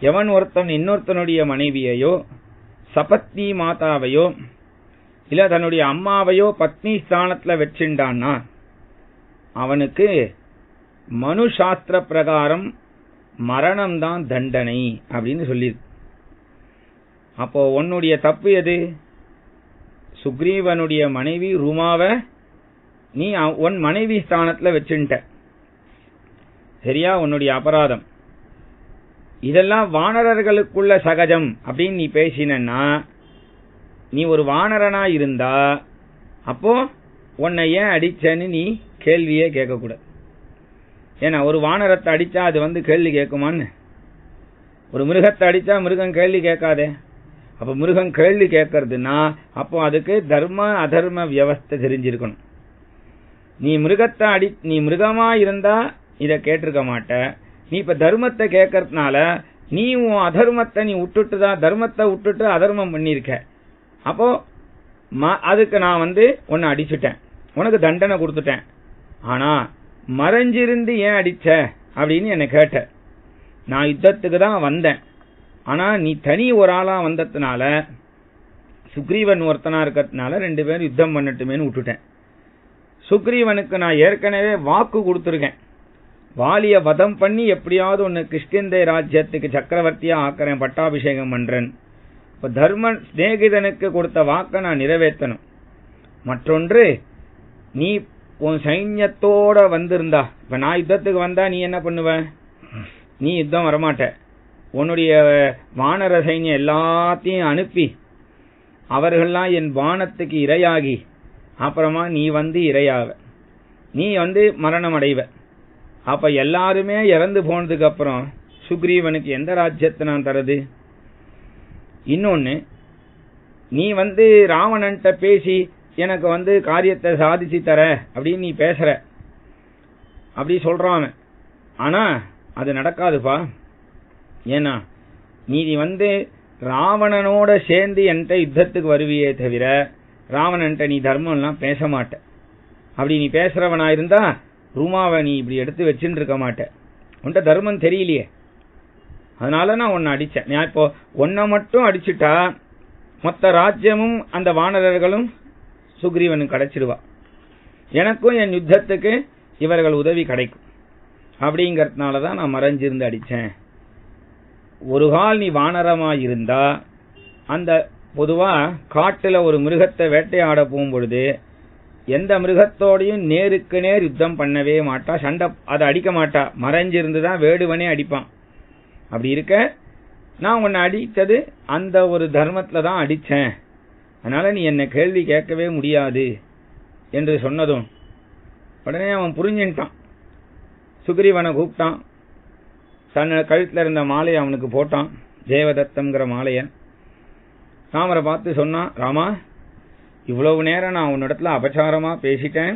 எவன் ஒருத்தன் இன்னொருத்தனுடைய மனைவியையோ சபத்னி மாதாவையோ இல்ல தன்னுடைய அம்மாவையோ பத்னி ஸ்தானத்துல வச்சுண்டான்னா அவனுக்கு மனு சாஸ்திர பிரகாரம் மரணம்தான் தண்டனை அப்படின்னு சொல்லியிருக்கு. அப்போ உன்னுடைய தப்பு எது? சுக்ரீவனுடைய மனைவி ரூமாவை நீ உன் மனைவி ஸ்தானத்துல வச்சுட்ட, சரியா? உன்னுடைய அபராதம். இதெல்லாம் வானரர்களுக்குள்ள சகஜம் அப்படின்னு நீ பேசினா, நீ ஒரு வானரனா இருந்தா அப்போ உன்னை ஏன் அடிச்சேன்னு நீ கேள்வியே கேட்கக்கூடாது. ஏன்னா ஒரு வானரத்தை அடிச்சா அது கேள்வி கேட்குமான்னு? ஒரு மிருகத்தை அடிச்சா மிருகம் கேள்வி கேட்காதே. அப்ப மிருகம் கேள்வி கேட்கறதுன்னா அப்போ அதுக்கு தர்ம அதர்ம வியவஸ்தை தெரிஞ்சிருக்கணும். நீ மிருகமா இருந்தா இத கேட்டிருக்க மாட்ட. நீ இப்ப தர்மத்தை கேட்கறதுனால நீ உன் அதர்மத்தை நீ விட்டுட்டுதான், தர்மத்தை விட்டுட்டு அதர்மம் பண்ணிருக்க. அப்போ அதுக்கு நான் உன்னை அடிச்சுட்டேன், உனக்கு தண்டனை கொடுத்துட்டேன். ஆனா மறைஞ்சிருந்து ஏன் அடிச்ச அப்படின்னு என்ன கேட்ட. நான் யுத்தத்துக்கு தான் வந்தேன். ஆனா நீ தனி ஒரு ஆளா வந்ததுனால, சுக்ரீவன் ஒருத்தனா இருக்கிறதுனால 2 பேரும் யுத்தம் பண்ணட்டுமேன்னு விட்டுட்டேன். சுக்ரீவனுக்கு நான் ஏற்கனவே வாக்கு கொடுத்துருக்கேன். வாலிய வதம் பண்ணி எப்படியாவது ஒன்னு கிஷ்கிந்தை ராஜ்யத்துக்கு சக்கரவர்த்தியா ஆக்கிறேன், பட்டாபிஷேகம் பண்றேன். இப்ப தர்மன் சிநேகிதனுக்கு கொடுத்த வாக்க நான் நிறைவேற்றணும். மற்றொன்று, நீ உன் சைன்யத்தோட வந்திருந்தா, இப்ப நான் யுத்தத்துக்கு வந்தா நீ என்ன பண்ணுவ? நீ யுத்தம் வரமாட்ட. உன்னுடைய வானர சைன்யம் எல்லாத்தையும் அனுப்பி அவர்கள்லாம் என் பானத்துக்கு இரையாகி அப்புறமா நீ இரையாவ, நீ மரணம் அடைவ. அப்ப எல்லாருமே இறந்து போனதுக்கு அப்புறம் சுக்ரீவனுக்கு எந்த ராஜ்யத்தை நான் தரது? இன்னொன்னு, நீ ராவணன்ட்ட பேசி எனக்கு காரியத்தை சாதிச்சு தர அப்படின்னு நீ பேசுற, அப்படி சொல்றான். ஆனா அது நடக்காதுப்பா. ஏன்னா நீ ராவணனோட சேர்ந்து என்கிட்ட யுத்தத்துக்கு வருவியே தவிர ராவணன்ட்ட நீ தர்மம் எல்லாம் பேச மாட்ட. அப்படி நீ பேசுறவனா இருந்தா ரூமாவை நீ இப்படி எடுத்து வச்சுட்டு இருக்க மாட்ட. உன்கிட்ட தர்மம் தெரியலையே, அதனால நான் உன்னை அடிச்சேன். நான் இப்போ உன்னை மட்டும் அடிச்சுட்டா மொத்த ராஜ்யமும் அந்த வானரர்களும் சுக்ரீவனுக்கு கிடைச்சிடுவா. எனக்கும் என் யுத்தத்துக்கு இவர்கள் உதவி கிடைக்கும் அப்படிங்கறதுனால தான் நான் மறைஞ்சிருந்து அடிச்சேன். ஒரு கால் நீ வானரமா இருந்தா அந்த பொதுவா காட்டுல ஒரு மிருகத்தை வேட்டையாட போகும்பொழுது எந்த மிருகத்தோடையும் நேருக்கு நேர் யுத்தம் பண்ணவே மாட்டா, சண்டை அதை அடிக்க மாட்டா, மறைஞ்சிருந்துதான் வேடுவனே அடிப்பான். அப்படி இருக்க நான் உன்னை அடித்தது அந்த ஒரு தர்மத்துல தான் அடிச்சேன், அதனால நீ என்ன கேள்வி கேட்கவே முடியாது என்று சொன்னதும் உடனே அவன் புரிஞ்சுட்டான். சுக்ரீவனை கூப்பிட்டான், தன் கழுத்துல இருந்த மாலையை அவனுக்கு போட்டான், தேவதத்தம்ங்கிற மாலைய. ராமரை பார்த்து சொன்னான், ராமா, இவ்வளவு நேரம் நான் உன்னிடத்துல அபச்சாரமா பேசிட்டேன்,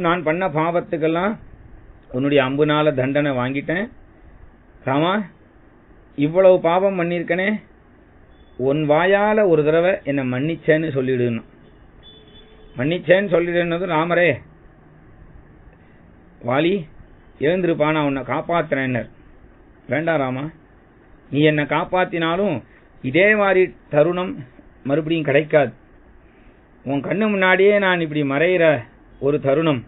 நான் பண்ண பாவத்துக்கெல்லாம் உன்னுடைய அம்புனால தண்டனை வாங்கிட்டேன். ராமா, இவ்வளவு பாவம் பண்ணிருக்கனே, உன் வாயால ஒரு தடவை என்ன மன்னிச்சேன்னு சொல்லிடுணும். மன்னிச்சேன்னு சொல்லிடுனது ராமரே, வாலி எழுந்திருப்பா, நான் உன்னை காப்பாத்துறேன். வேண்டாம் ராமா, நீ என்னை காப்பாத்தினாலும் இதே மாதிரி தருணம் மறுபடியும் கிடைக்காது. உன் கண்ணு முன்னாடியே நான் இப்படி மறைகிற ஒரு தருணம்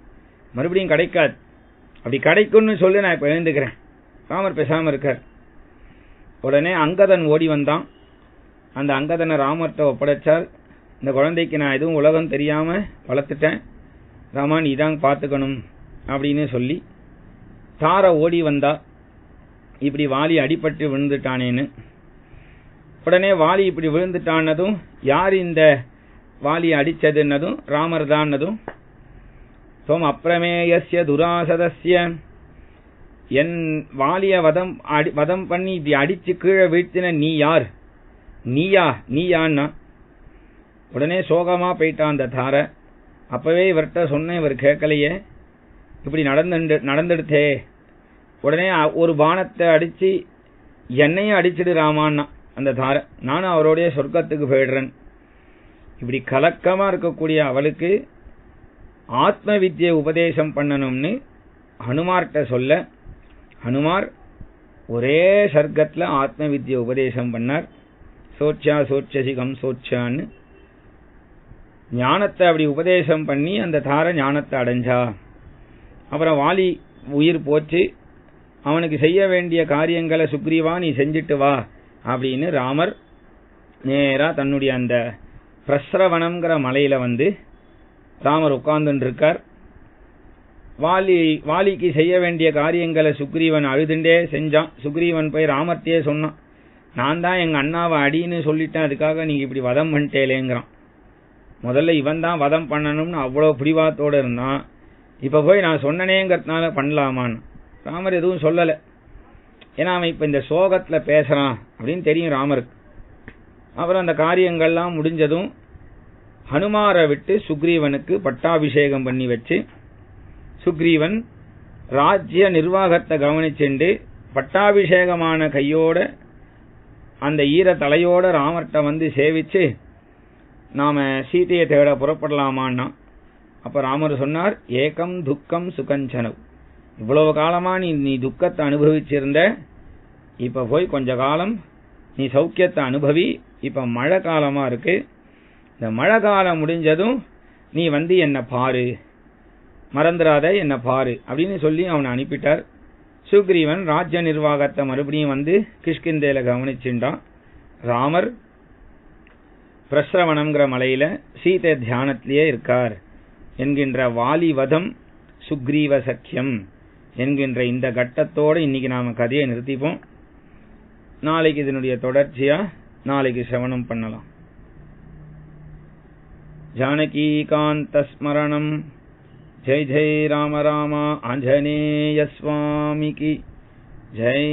மறுபடியும் கிடைக்காது. அப்படி கிடைக்கும்னு சொல்லி நான் இப்ப எழுந்துக்கிறேன். ராமர் பேசாம இருக்கார். உடனே அங்கதன் ஓடி வந்தான். அந்த அங்கதனை ராமர்கிட்ட ஒப்படைச்சார். இந்த குழந்தைக்கு நான் எதுவும் உலகம் தெரியாம வளர்த்துட்டேன், ராமா நீ தான் பார்த்துக்கணும் அப்படின்னு சொல்லி தார ஓடி வந்தா, இப்படி வாலி அடிபட்டு விழுந்துட்டானேன்னு. உடனே வாலி இப்படி விழுந்துட்டானதும் யார் இந்த வாலி அடிச்சதுன்னதும் ராமர் தான்னதும், சோம் அப்பிரமேயஸ்ய துராசதஸ்ய, என் வாலிய வதம் பண்ணி இப்படி அடிச்சு கீழே வீழ்த்தின நீ யார், நீயான்னா. உடனே சோகமா போயிட்டான் அந்த தார. அப்பவே இவர்கிட்ட சொன்னேன், இவர் கேட்கலையே, இப்படி நடந்துடுத்தே. உடனே ஒரு பானத்தை அடிச்சு என்னையும் அடிச்சிடு ராமான்னா அந்த தார, நானும் அவரோடைய சொர்க்கத்துக்கு போயிடுறேன். இப்படி கலக்கமா இருக்கக்கூடிய அவளுக்கு ஆத்ம வித்யை உபதேசம் பண்ணணும்னு ஹனுமார்கிட்ட சொல்ல, ஹனுமார் ஒரே சர்க்கத்துல ஆத்ம வித்யை உபதேசம் பண்ணார். சோட்சா சோட்சசிகம் சோட்சான்னு ஞானத்தை அப்படி உபதேசம் பண்ணி அந்த தார ஞானத்தை அடைஞ்சா. அப்புறம் வாலி உயிர் போச்சு. அவனுக்கு செய்ய வேண்டிய காரியங்களை சுக்ரீவா நீ செஞ்சிட்டு வா அப்படின்னு ராமர் நேரா தன்னுடைய அந்த பிரஸ்ரவனம்ங்கிற மலையில வந்து ராமர் உட்கார்ந்துட்டு இருக்கார். வாலிக்கு செய்ய வேண்டிய காரியங்களை சுக்ரீவன் அழுதுண்டே செஞ்சான். சுக்ரீவன் போய் ராமர்த்தையே சொன்னான், நான் தான் எங்க அண்ணாவை அடின்னு சொல்லிட்டேன், அதுக்காக நீங்க இப்படி வதம் பண்ணிட்டேலேங்கிறான். முதல்ல இவன் தான் வதம் பண்ணணும்னு அவ்வளவு பிடிவாத்தோட இருந்தான். இப்ப போய் நான் சொன்னனேங்கிறதுனால பண்ணலாமான்னு. ராமர் எதுவும் சொல்லல, ஏன்னா அவன் இப்ப இந்த சோகத்துல பேசுறான் அப்படின்னு தெரியும் ராமருக்கு. அப்புறம் அந்த காரியங்கள்லாம் முடிஞ்சதும் ஹனுமாரை விட்டு சுக்ரீவனுக்கு பட்டாபிஷேகம் பண்ணி வச்சு, சுக்ரீவன் ராஜ்ய நிர்வாகத்தை கவனிச்சுண்டு பட்டாபிஷேகமான கையோட அந்த ஈர தலையோட ராமர்கிட்ட வந்து சேவிச்சு நாம சீதையை தேட புறப்படலாமான்னா. அப்ப ராமர் சொன்னார், ஏகம் துக்கம் சுகஞ்சனவ், இவ்வளவு காலமா நீ துக்கத்தை அனுபவிச்சிருந்த, இப்ப போய் கொஞ்ச காலம் நீ சௌக்கியத்தை அனுபவி. இப்ப மழை காலமா இருக்கு, இந்த மழை காலம் முடிஞ்சதும் நீ வந்து என்ன பாரு, மறந்துடாத என்ன பாரு அப்படின்னு சொல்லி அவனை அனுப்பிட்டார். சுக்ரீவன் ராஜ்ய நிர்வாகத்தை மறுபடியும் வந்து கிஷ்கிந்தேல கவனிச்சுட்டான். ராமர் பிரஸ்ரவனம்ங்கிற மலையில சீதை தியானத்திலேயே இருக்கார் என்கின்ற வாலிவதம் சுக்ரீவ சக்கியம் என்கின்ற இந்த கட்டத்தோடு இன்னைக்கு நாம கதையை நிறுத்திப்போம். நாளைக்கு இதனுடைய தொடர்ச்சியா நாளைக்கு சிரவணம் பண்ணலாம். ஜானகீகாந்த ஸ்மரணம். ஜெய் ஜெய் ராம ராம ஆஞ்சநேய சுவாமிக்கு ஜெய்.